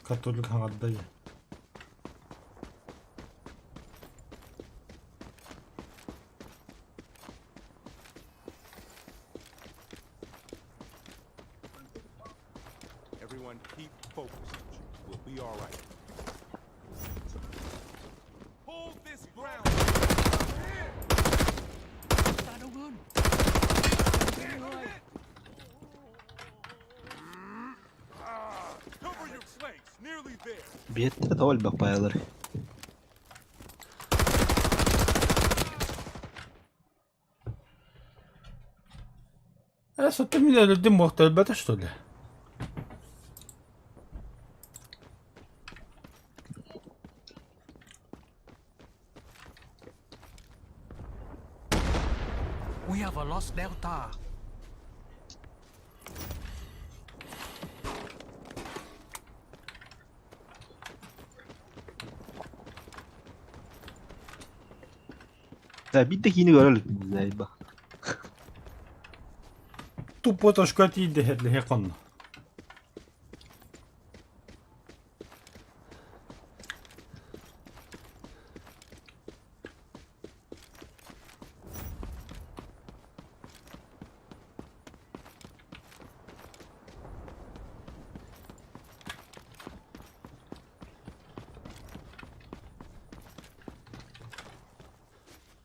Католик хангадда. Everyone keep focused. We'll be all right. Hold this ground. Cover your flanks. Nearly there. Бетте тол бапайлар. Что ты меня люди мог это что ли? We have a lost Delta. Да, биттекini görelim biz bak. Тупо тошко ти де хедле хекон.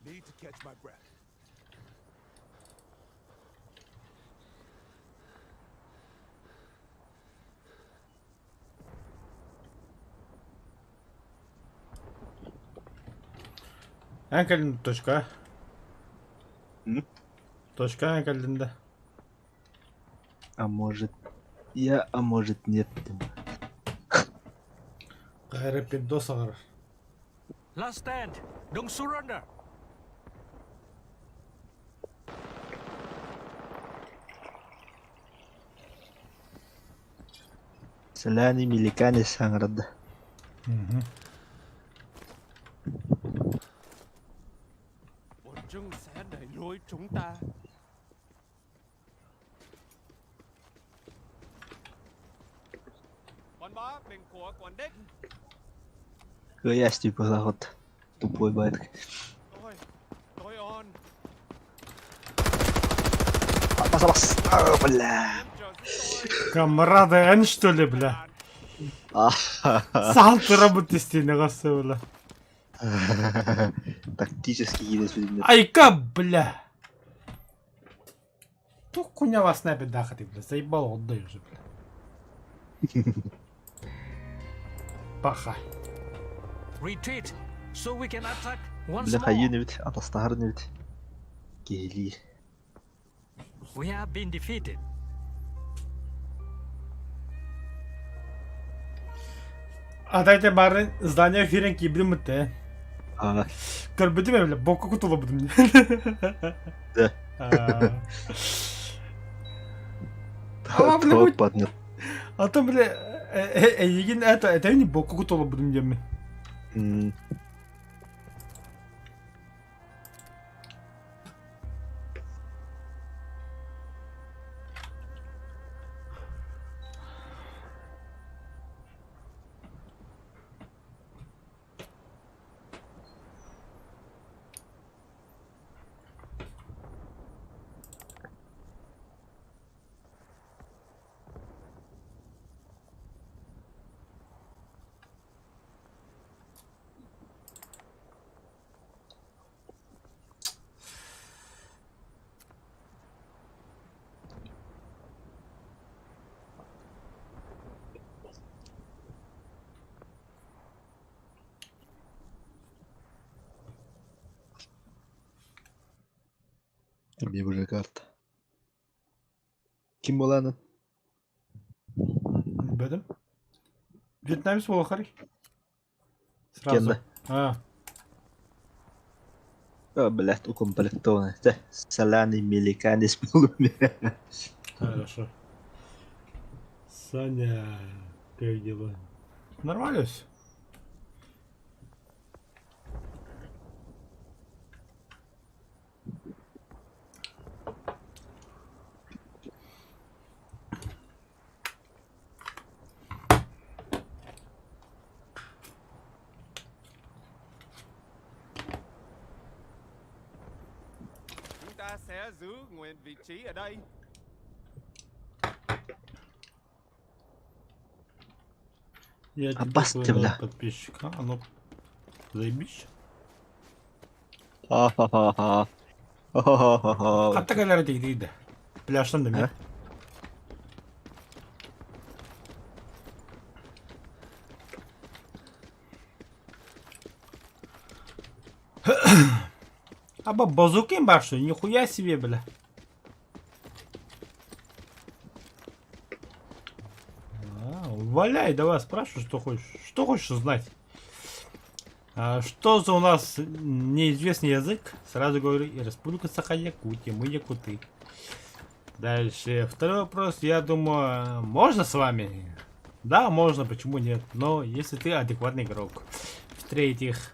Need to catch my breath. Enkelin точка. Hı? Точка enkelinde. А может я, а может нет. Gayrı pindos ağır. Last stand. Don't surrender. Саляни миликани санграда. Bọn chúng sẽ đẩy lùi chúng ta. Bọn bá, mình của quản đích. Хаясь типа заход. Тупой байт. Tôi on. Бас. А, бля. Em chờ giúp tôi. Камрады эн что ли, бля? А, Сам ты работаешь стены, бля. Тактический единственный. Айка, бля! Ту хуйня вас снайпит дахати, бля. Заебало, отдай уже, бля. Паха. Retreat. So we can attack once Бля more. хайыны бит, атастарыны бит. Гели. We have been defeated. А дайте барын здание фирен кибдим мытте. А, Көрбөдүм бе, бля, бокко кутула будум. да. Ама, бля, Тот будь- поднят. А то, бля, егин это не бокко кутула будум деме. М, Мне уже карта. Kim olanın? Білдім. Вьетнамец бол қарай. Сразу. Kendi. А, О, блядь, укомплектованный. Да, Соляный меликанис был у меня. хорошо. Саня, как дела? Нормально все. Chúng ta sẽ giữ nguyên vị trí ở đây. Я тебе Опасно, твоего бля. подписчика. А ну, заебись. Ха-ха-ха-ха. Ха-ха-ха-ха. Hatta galeri değildi. Plaştan da mı? He? Аба базукин бар что, нихуя себе, бля. Валяй, давай спрашивай, что хочешь. Что хочешь узнать? Что за у нас неизвестный язык? Сразу говорю, и Республика Саха-Якутия, мы якуты. Дальше, второй вопрос, я думаю, можно с вами? Да, можно, почему нет? Но если ты адекватный игрок. В-третьих,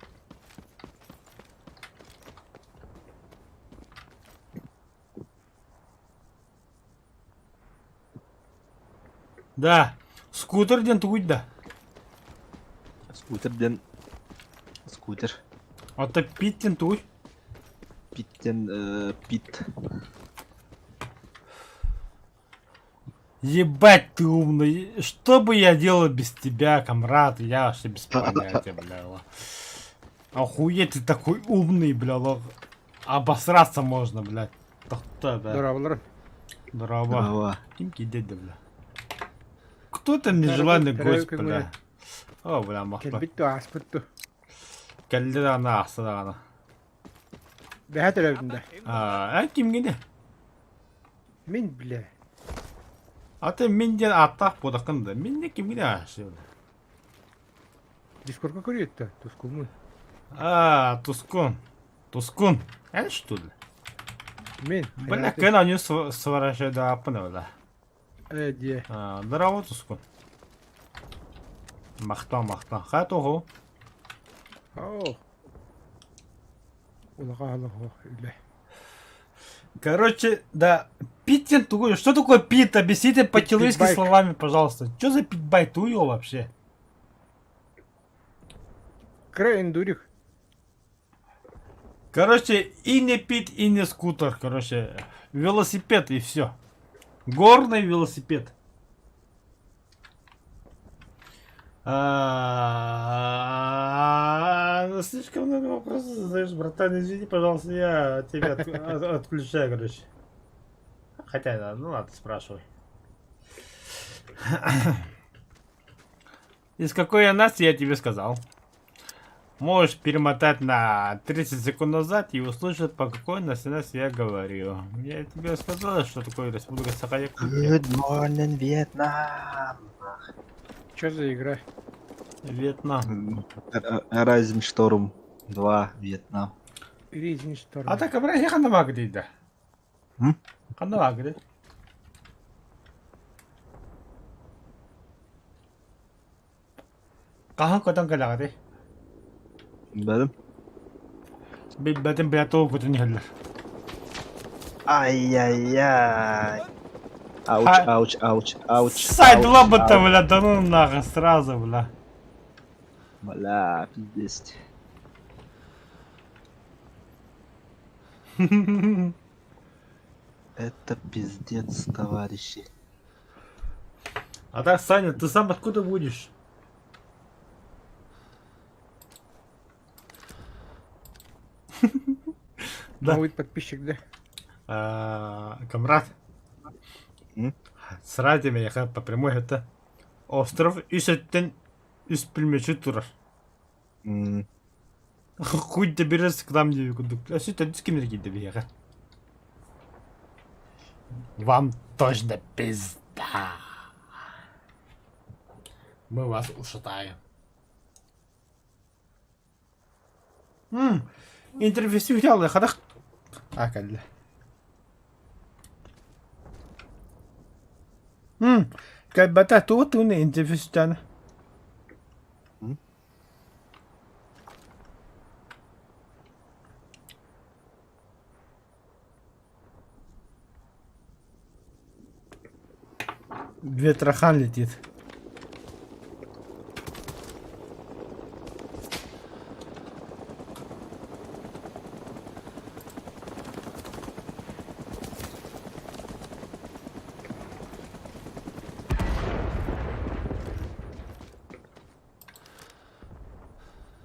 да, скутер ден туйда. Скутерден. Скутер. Это питтен туй. Питтен. Пит. Ебать ты умный. Что бы я делал без тебя, комрад? Я вообще без понятия, бля. Охуеть, ты такой умный, бля. Обосраться можно, блядь. Да. Здорово. Здорово. Здорово. Кимки деда, бля. Кто-то нежеланный гость, бля. О, бля, махта. Келбитту аспытту. Келди ана асыдағана. Бәһә төлөбүндө. Ким гене? Мен биле. Аты менден аттақ бодақынды. Менде ким гене ашы? Дискордка көрүеттө. Тускулмун. Тускун. Тускун. Что ли? Мен. Бля, кэн они сворачивают до апына, бля. Де. Здорово, Тускун. Махта. Хат ого. О. Улага алага. Иле. Короче, да, питтен тугой. Что такое пит? Объясните по-человечески Питбайк. словами, пожалуйста. Что за питбайк туё вообще? Крейн дурик. Короче, и не пит, и не скутер. Короче, велосипед и все. Горный велосипед. Слишком много вопросов задаешь, братан. Извини, пожалуйста, я тебя отключаю, короче. Хотя, да, ну ладно, спрашивай. Из какой я нации я тебе сказал? Можешь перемотать на 30 секунд назад и услышать, по какой национальности я говорю. Я тебе сказал, что такое Республика Саха-Якутия. Good morning, Vietnam. Чё за игра? Вьетнам. Horizon Storm 2, Вьетнам. Ризин шторм. А так, обращай, хандамаг дейді. Хандамаг дейді. Кахан көтен кәліға дейді. Білдім. Бәтін бәті көтен елдер. Ай-яй-яй. Ауч. Сайдыла бұтта, бля, да ну нахуй, сразу, бля. Бля, пиздец. Это пиздец, товарищи. А так, Саня, ты сам откуда будешь? Да. Новый подписчик, да? Камрад. М? С радио я по прямой это остров Исеттен из пельмечи турар. Хуй доберется к нам, где кудук. А что это с кем-то бега? Вам точно пизда. Мы вас ушатаем. Интервью взял, ходах. Акалли. Как бы так тут у не интервью взял. Ветрохан летит.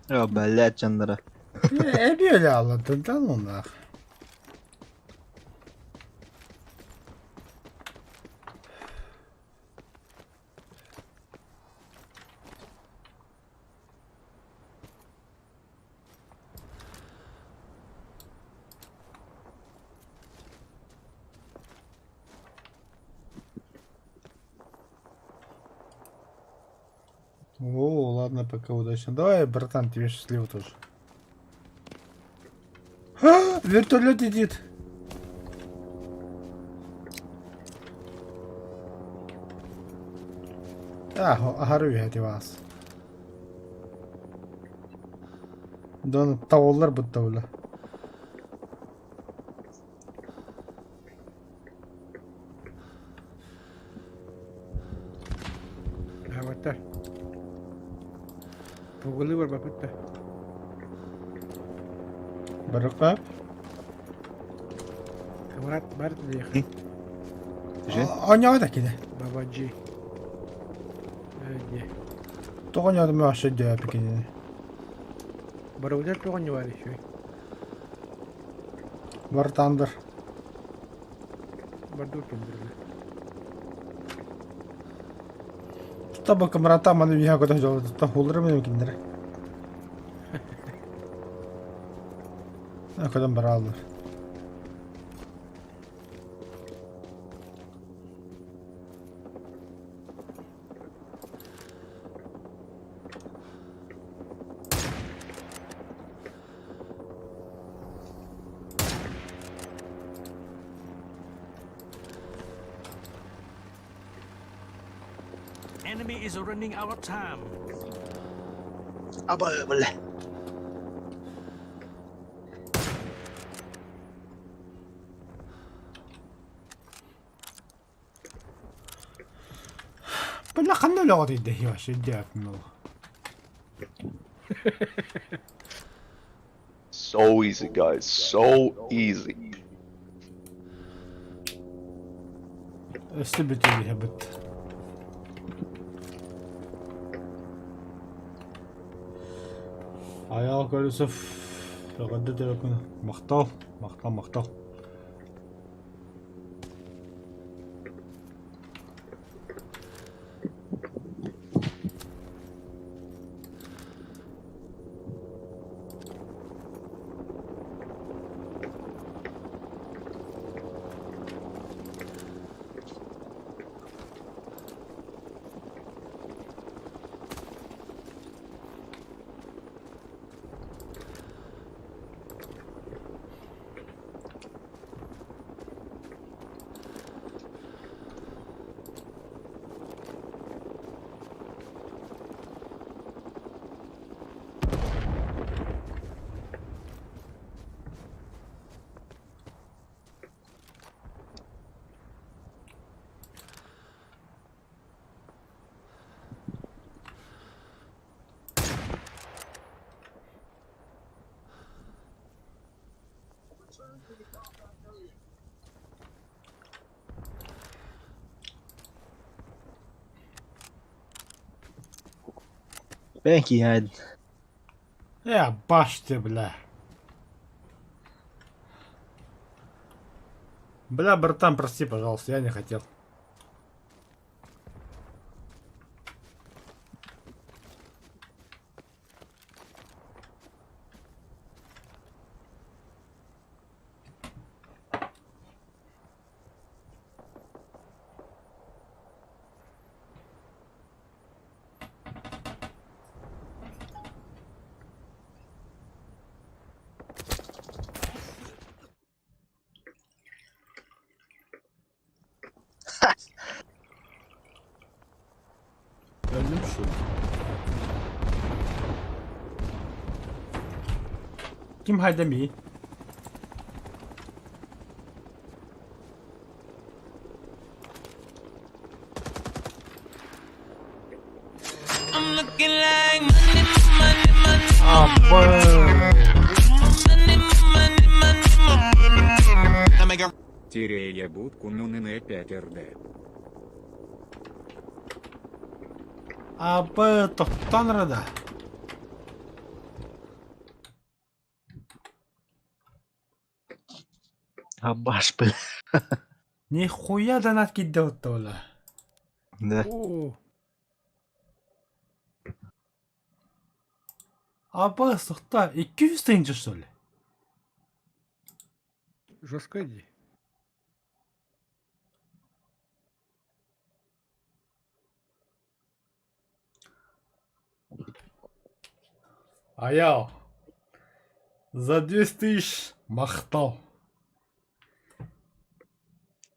Ya блядь, canlara. Ne öyle anlattın lan onlar. О, ладно, пока удачно. Давай, братан, тебе счастливо тоже. Вертолет летит. Агару hadi вас. Дон таволлар будто öyle. Avatar. Pukuli berapa? Barıkap. Barat dia. Oynadı ki de. Babaji. Aja. То oynadı mı aşağı diye peki. Baru udah tuh kan nyuari cuy. Vartandır. Baru kendiri. Tabii kamerata manı bir yakada jolda. Ta olur mu kimdir? Ne kadar baralar. Enemy is running out of time. Aba boleh. Bala kanno lagad ide ya şiddet no. So easy, guys. So easy. Estibiti bit. Ayağı kalısıf. Lagad ide yakın. Maktal. Belki yani. Ya başta bile. Бля, братан, прости, пожалуйста, я не хотел. Bildim şu. Kim haydemi? Тирея будку нуныне 5 РД. Абы тоқтанырда. Баш бил. Нихуя донат кидде отты ола. Не. О, Абы сухта 200 тенге что ли? жестко иди. Аял. За 200 тысяч мақтал.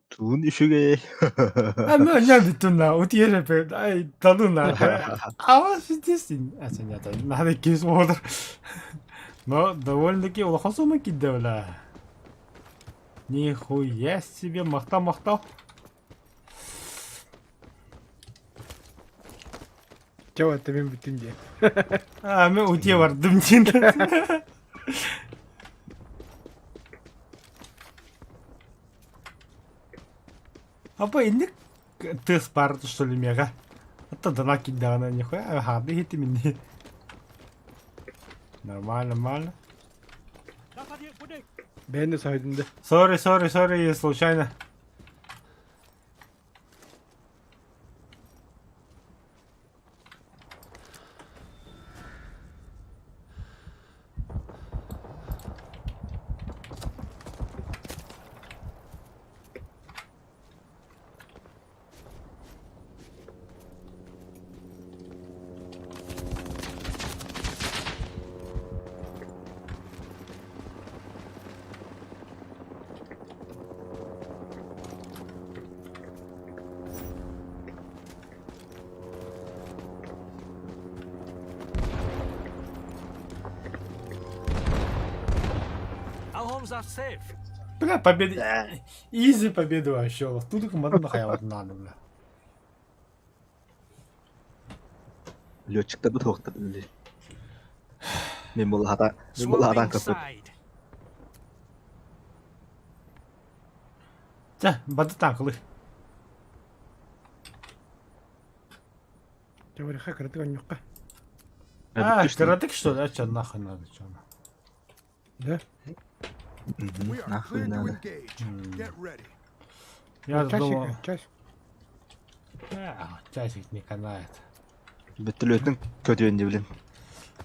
Тун ишуге. Ну, я битуна, утьере пе, ай, талуна. А, шестисин. А, нет, надо кисмодр. Но довольно-таки улахасума кидевла. Нихуя себе, мақтал. Чего это мен бүтүнде? А, мен утье бардым дейін. Апа, инек тыс барды, что ли, мега? Это дана кидана, нихуя, хады хити минни. Нормально. Ben de saydımda. Sorry, случайно. Our homes are safe. Бля, победа. Изи победу вообще. Тут команда хаялат надо, бля. Летчиктерді тоқтырды. Мен бұл адан Swarming көпір. side. За, бады танкылы. Чего реха кратыга нюкка. А, каратык что ли? А чё, нахуй надо, чё? Да? Нахуй надо. Я думал... Часик. Часик не канает. Бүттілөтің көтуенде білем.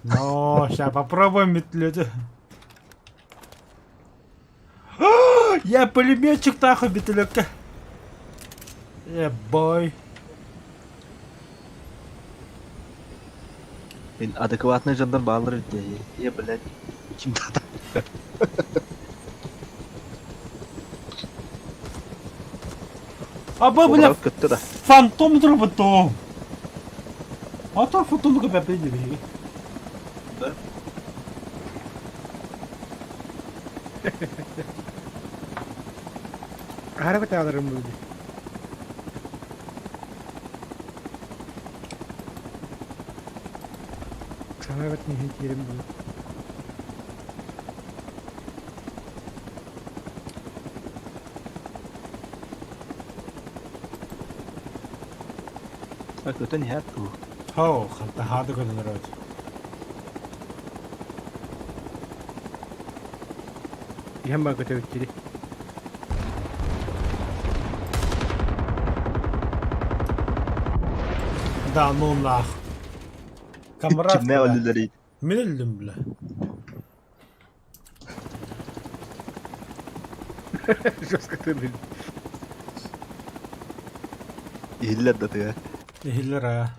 Ну, сейчас попробуем метлёте. Я пулеметчик нахуй, бетелёка. Бой. Мен адекватный жандар bağları değil. Ya блядь. Kimdi adam? Аба, бля, Olarak kötü de. фантомдыр потом. А то фотонуга бәпейді. Hareket alırım böyle. Sana evet nihayet yerim böyle. Kötü nihayet bu. Хау, хата хады көдін рөд. Yan bak öte ötleri. Да, ну нах. Камрад. Kim ne ölüleri? Мен өлдім, бля. Жестко ты блин. İhiller de ya. Хиллер, а.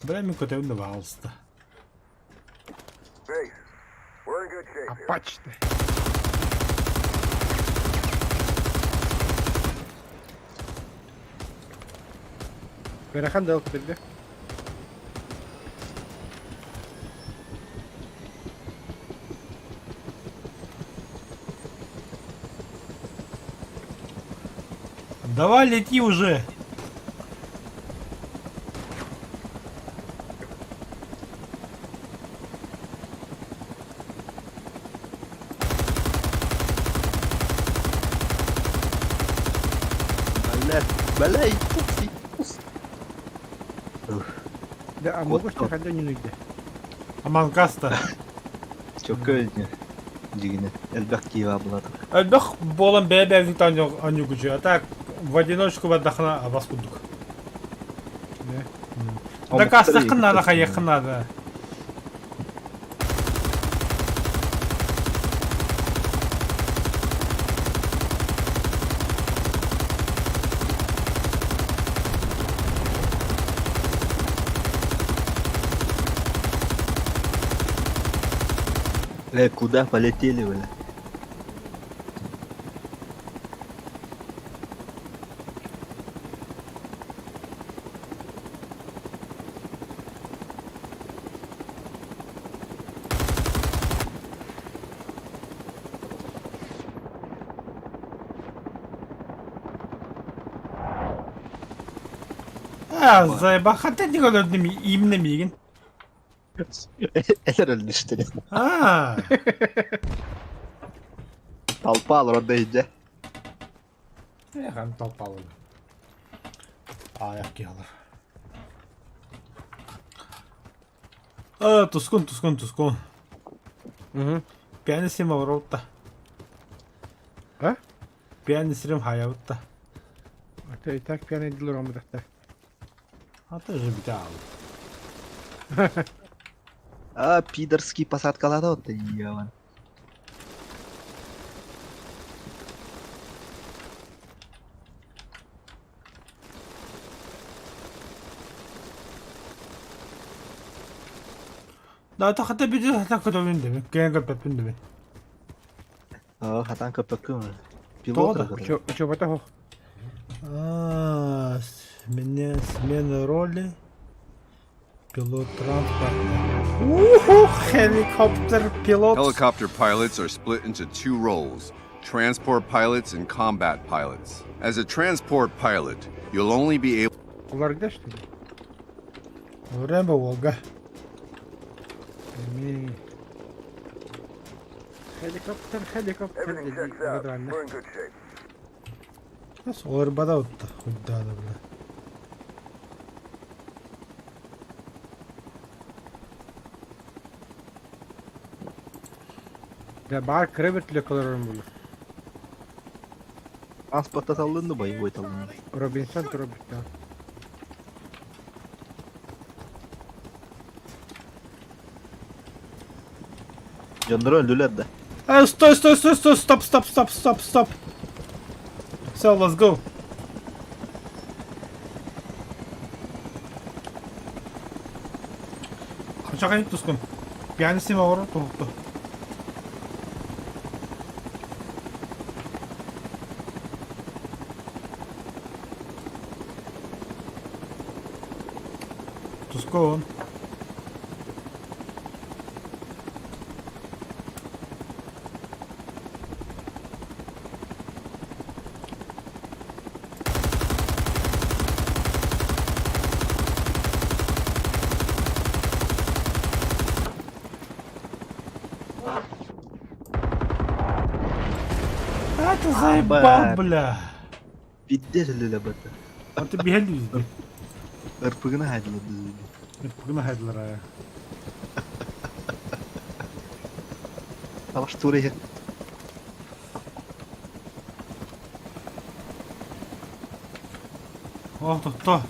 Бля, мен көтеуінді бағалысты. Апач ты. Bırakan da alıp verdi. Давай лети уже. Beler. Beley. Pusi. Pus. Da ama Вот koş так. da kadar yine gider. Aman kasta. Çok öldü. Дигне. Эльбек киева булады. Альбах болан бәбәзик аню гүчі. А так, в одиночку бадахна абас кудук. Ne? Да каста қыннады қайы қыннады. Куда полетели, бля? Заеба, хотя не году им на мигин. Eller öldü işte. Talpa alır orada iyice. Hem topalı. Ayak yalır. Тускун. Угу. Пианисим авраутта. Ha? Пианисим хаявутта. Ata tak piyan edilir ama da. А ты же битал. Пидорский посадкалады отты ебан. Да, то хотя бы так кто винды. Кенга пепинды. Хатан köpekü mü? Doğru. Pilot Uçu bata ho. Смена роли. Пилот транспорта. Уху, helicopter пилот. Helicopter pilots are split into two roles, transport pilots and combat pilots. As a transport pilot, you'll only be able Bunlar gider işte. Время Волга. Mi? Helikopter dedi. O da anne. Nasıl olur bana otta. Huddada bile. Ya bağır krevetli kalırım bunu. Transportta salındı boyu salındı. Robinson Robinson. Canları öldüler de. Стой, стоп. Все, let's go. Kaçakayım Tuskun. Piyanisi mi var? Tuhuktu. Tuskun. А ты заебал, бля. Bitti öldüler bata. А ты бегали везде. Irpıgını haydiladı. Bugün haydiler ya. Savaş Ture'ye. Ох, кто?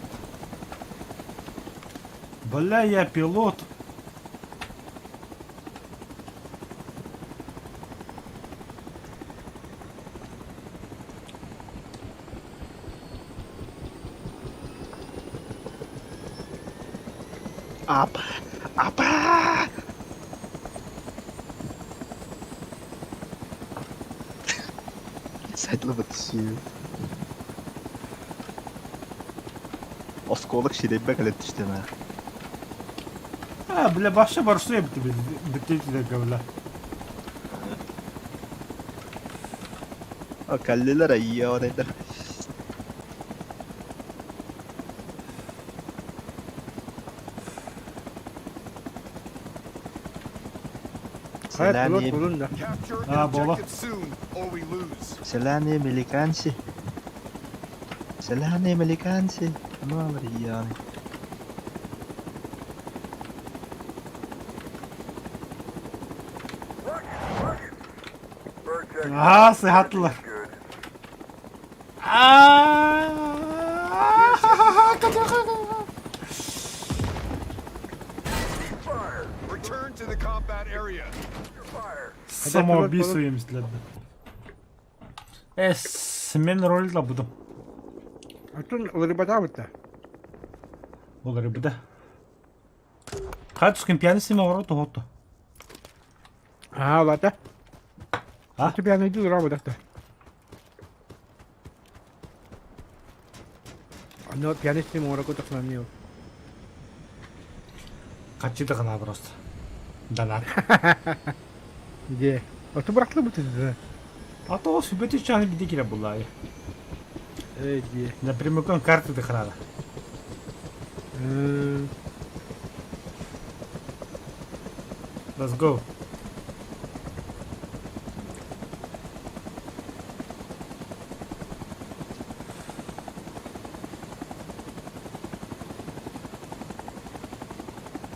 Бля, я пилот. Apa. Saytla batışıyor. Осколок şirinme kalet işte ha. Ha bile başta barışlıyor bitti de gavla. O kalleler ay ya orada. Hayat Selam pilot iyi. bulun da. Ha bola. Selam Amerikansi. Selam Amerikansi. Ne var yani? Ha sıhhatlı. Return to the combat area. Само описуем след. Смен роль буду. А тут рыбата вот-то. Olur bu da. Kaç gün piyanisi mi var o hoto? А, ладно. А? У тебя найду работу-то. Но пианист ему работу с нами. Kaçıydı kana просто. Danar. Где? А ты братлы бы ты да? А то sübeti çanı bir de kire bulayı. Где? Напрямую карты да храна. Let's go.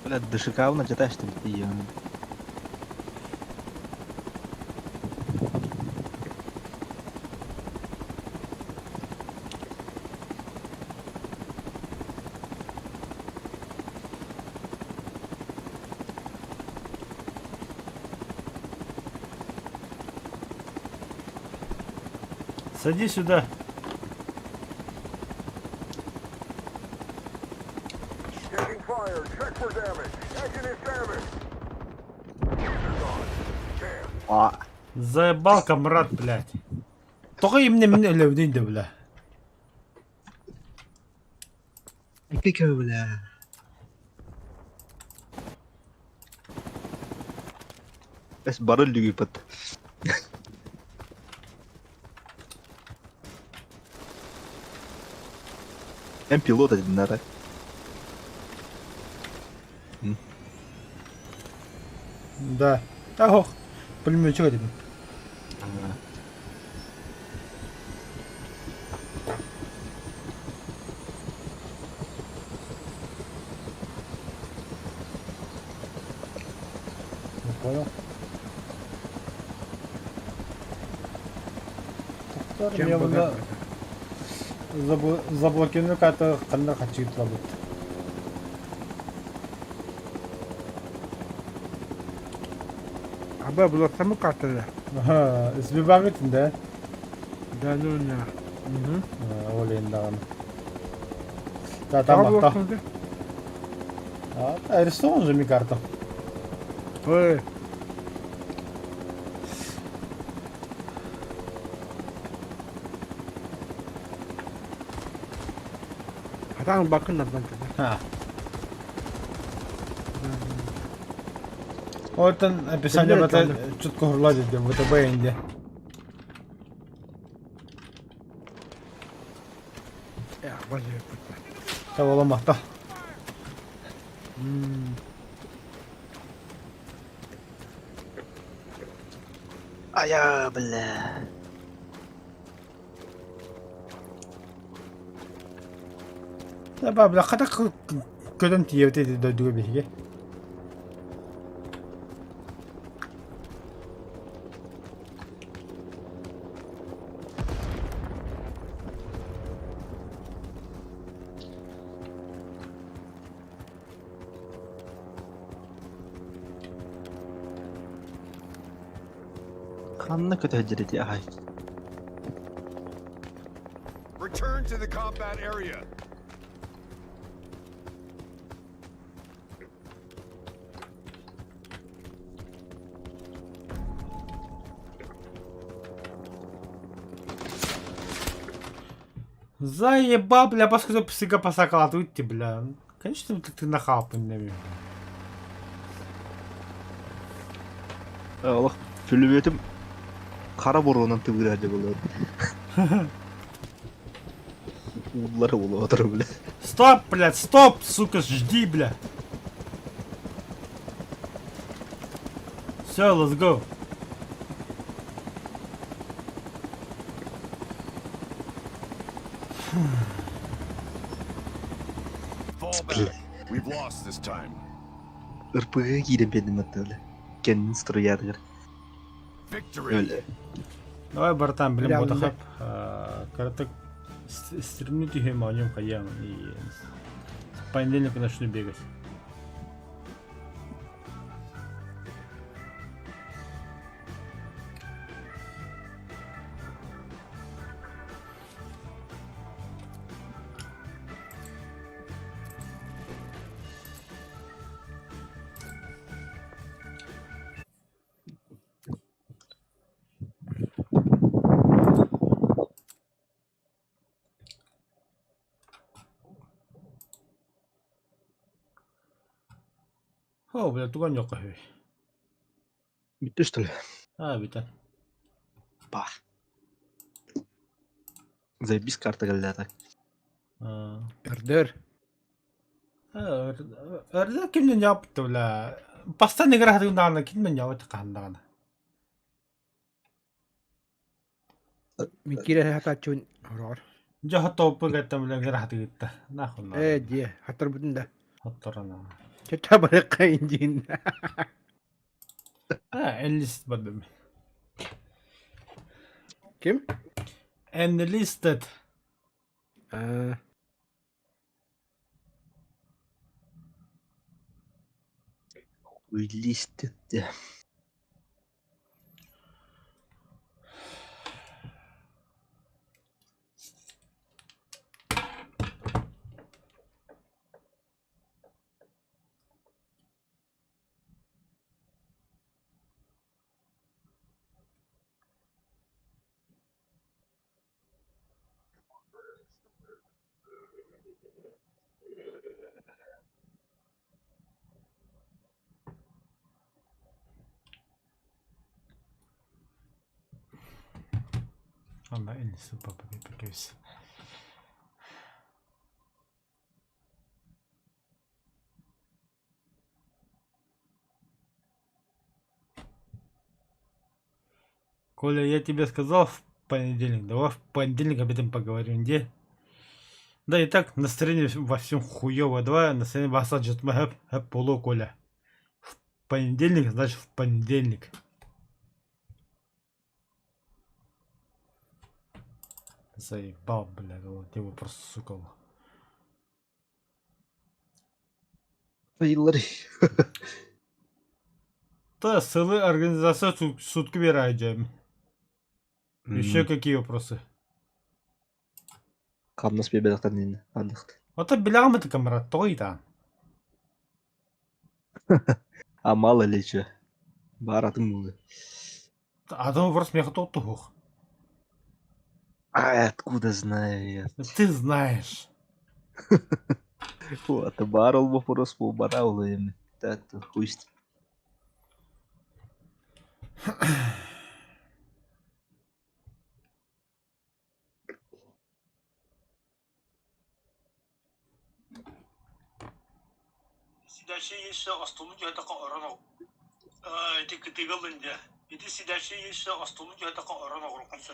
Böyle dışıkavına çataştı bitti ya. Сади сюда. Aa. Заебал, комрад, блядь. Только именно меня левдин да, бля. Ekmek öyle. Bes barıl lügü pat. Hem pilot edin nere? Да. Ох, пулеметчик один. Не понял. Чем Я богат? заблокирую как-то когда хочу работать. Аба было саму карту да. Ага, избиваете, да? Да ну на. Олен да. Да, там Там авто. А, рисован же ми карта. Ой. Adam bakın lan bence. Ha. Oradan описание Билет бата надо. чутко хурладит в ВТБ инде. Ya bazı. Tavalamaqta. Aya bile. Tabi abla kada ködüm tiyevte dödüğü bilgi. Kanlı kötü hecreti ay. Return to the combat area. Заебал, бля, поскольку псыка посакала уйти, бля. Конечно, ты нахапын, не bileyim. Allah pülümetim kara boruğundan tıvıracak olur. Uğulları ulu otur bile. Стоп, блядь, стоп, сука, жди, бля. Все, let's go. Fall back. We've lost this time. Irpığı giydim benim hatta öyle. Kendini sıraya Victory. öyle. Давай, братан, блин, Прям, вот да. хап. Коротко стримнуть тихим о нем хаям и в понедельник начну бегать. О, бля, туган yok kahve. Bitti işte. Ha, bir tane. Bah. Zaybis kartı geldi tak. Эрдер. Orada kimden yaptı bla? Pasta ne kadar hadığından kimden yaptı kandan? Микире хатачун. Орор. Jahat topu gittim bla kadar hadı gitti. Nahun. Дие. Хатар бүтүн да. Hatırana. Чата баракка инжин. Ha, enlist badım. Ким? Enlisted. Аа. Listet de. Allah enlist baba bir göz. Коля, я тебе сказал в понедельник, давай в понедельник об этом поговорим, где? Да и так настроение во всем хуёво, давай настроение басаджет хэп полу, Коля. В понедельник, значит в понедельник. Заебал, бля, вот его просто сука. Yılları. Да, силы организация сутки вераем. Еще какие вопросы? Kamnas bir bedaktan dinle. Anladık. Вот это бля, ты камрад, той там. А мало ли что. Baharatım buldu. Adam вопрос мне кто тух. А откуда знаю я? Ты знаешь. Вот, бар olma porosu bu bana oluyor yani. Так, хуйст. Сидящий еще остолу где-то орано. Эти категории. Эти сидящий еще остолу где-то орано горконсы.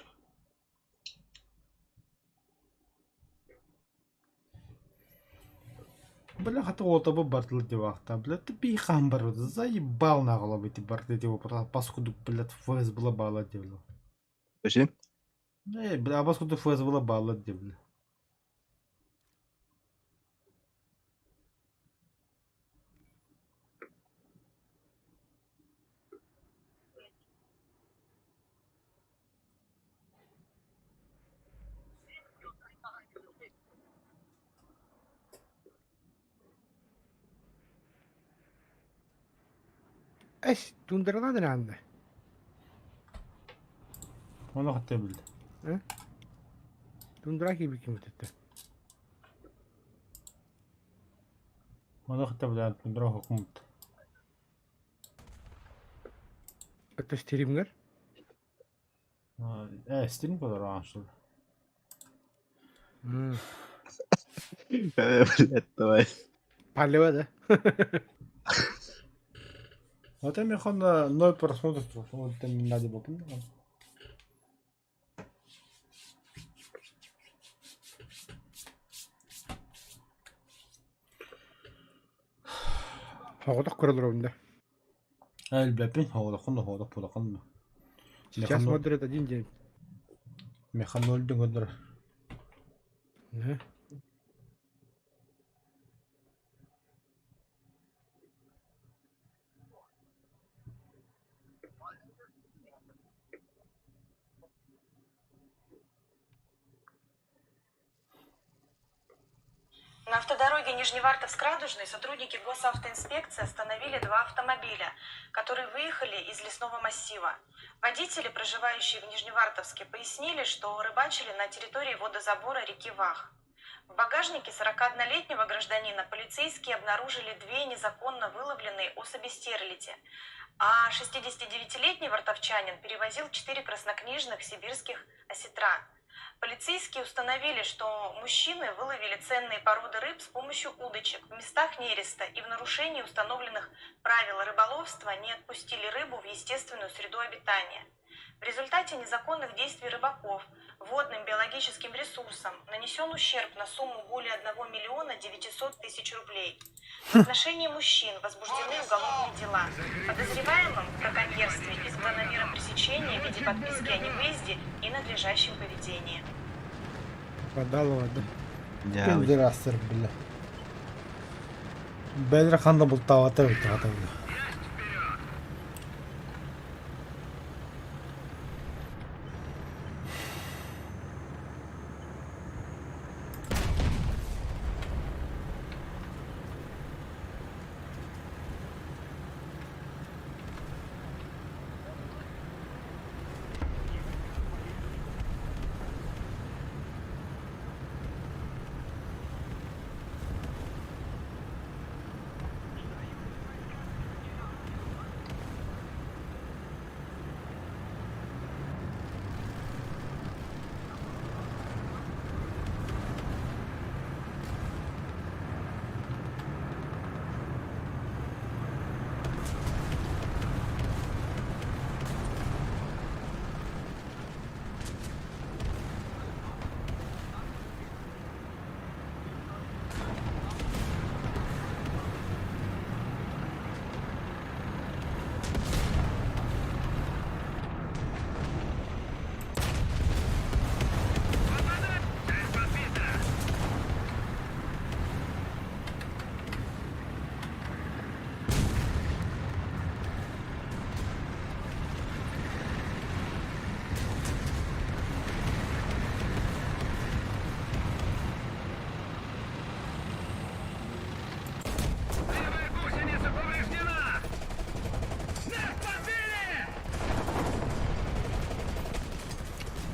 Бля, хата ота бы бартл девахта. Бля, ты пихам бар. Заебал на голову эти барты его паскуду, блядь, ФС была бала девла. Почему? Бля, паскуду ФС была бала девла. Эш, тундраладыр анда. Onu hatta bildi. Hı? Тундра gibi kim ötüttü? Onu hatta bilen tundra hukumat. Это стримгер. Steam kadar anlaşıldı. Lätt vai. Палева, да? Хотя механ 0 просмотров, вот там не надо было. Хоғдық көрілер онда. Әлбәпен һаулакын пулакын. Сейчас смотрит один день. Механ 0 деңгәдер. Да. На автодороге Нижневартовск-Радужный сотрудники госавтоинспекции остановили 2 автомобиля, которые выехали из лесного массива. Водители, проживающие в Нижневартовске, пояснили, что рыбачили на территории водозабора реки Вах. В багажнике 41-летнего гражданина полицейские обнаружили 2 незаконно выловленные особи стерляди, а 69-летний вартовчанин перевозил 4 краснокнижных сибирских осетра. Полицейские установили, что мужчины выловили ценные породы рыб с помощью удочек в местах нереста и в нарушении установленных правил рыболовства не отпустили рыбу в естественную среду обитания. В результате незаконных действий рыбаков водным биологическим ресурсам нанесен ущерб на сумму более 1 миллиона 900 тысяч рублей. В отношении мужчин возбуждены уголовные дела. Подозреваемым в браконьерстве избрана мера пресечения в виде подписки о невыезде и надлежащем поведении. Подалова, да? Кем дирастер бля. Бедра ханда бултавата утата.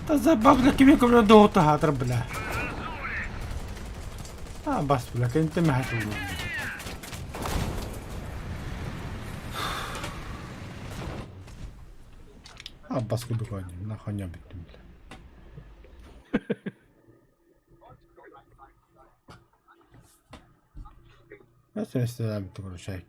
Забавно, кем ко мне доута хатар бля. Бас бля, кенте ме хатар бля. Бас ко доклади, наханя биттим бля. Я се не страдам, короче,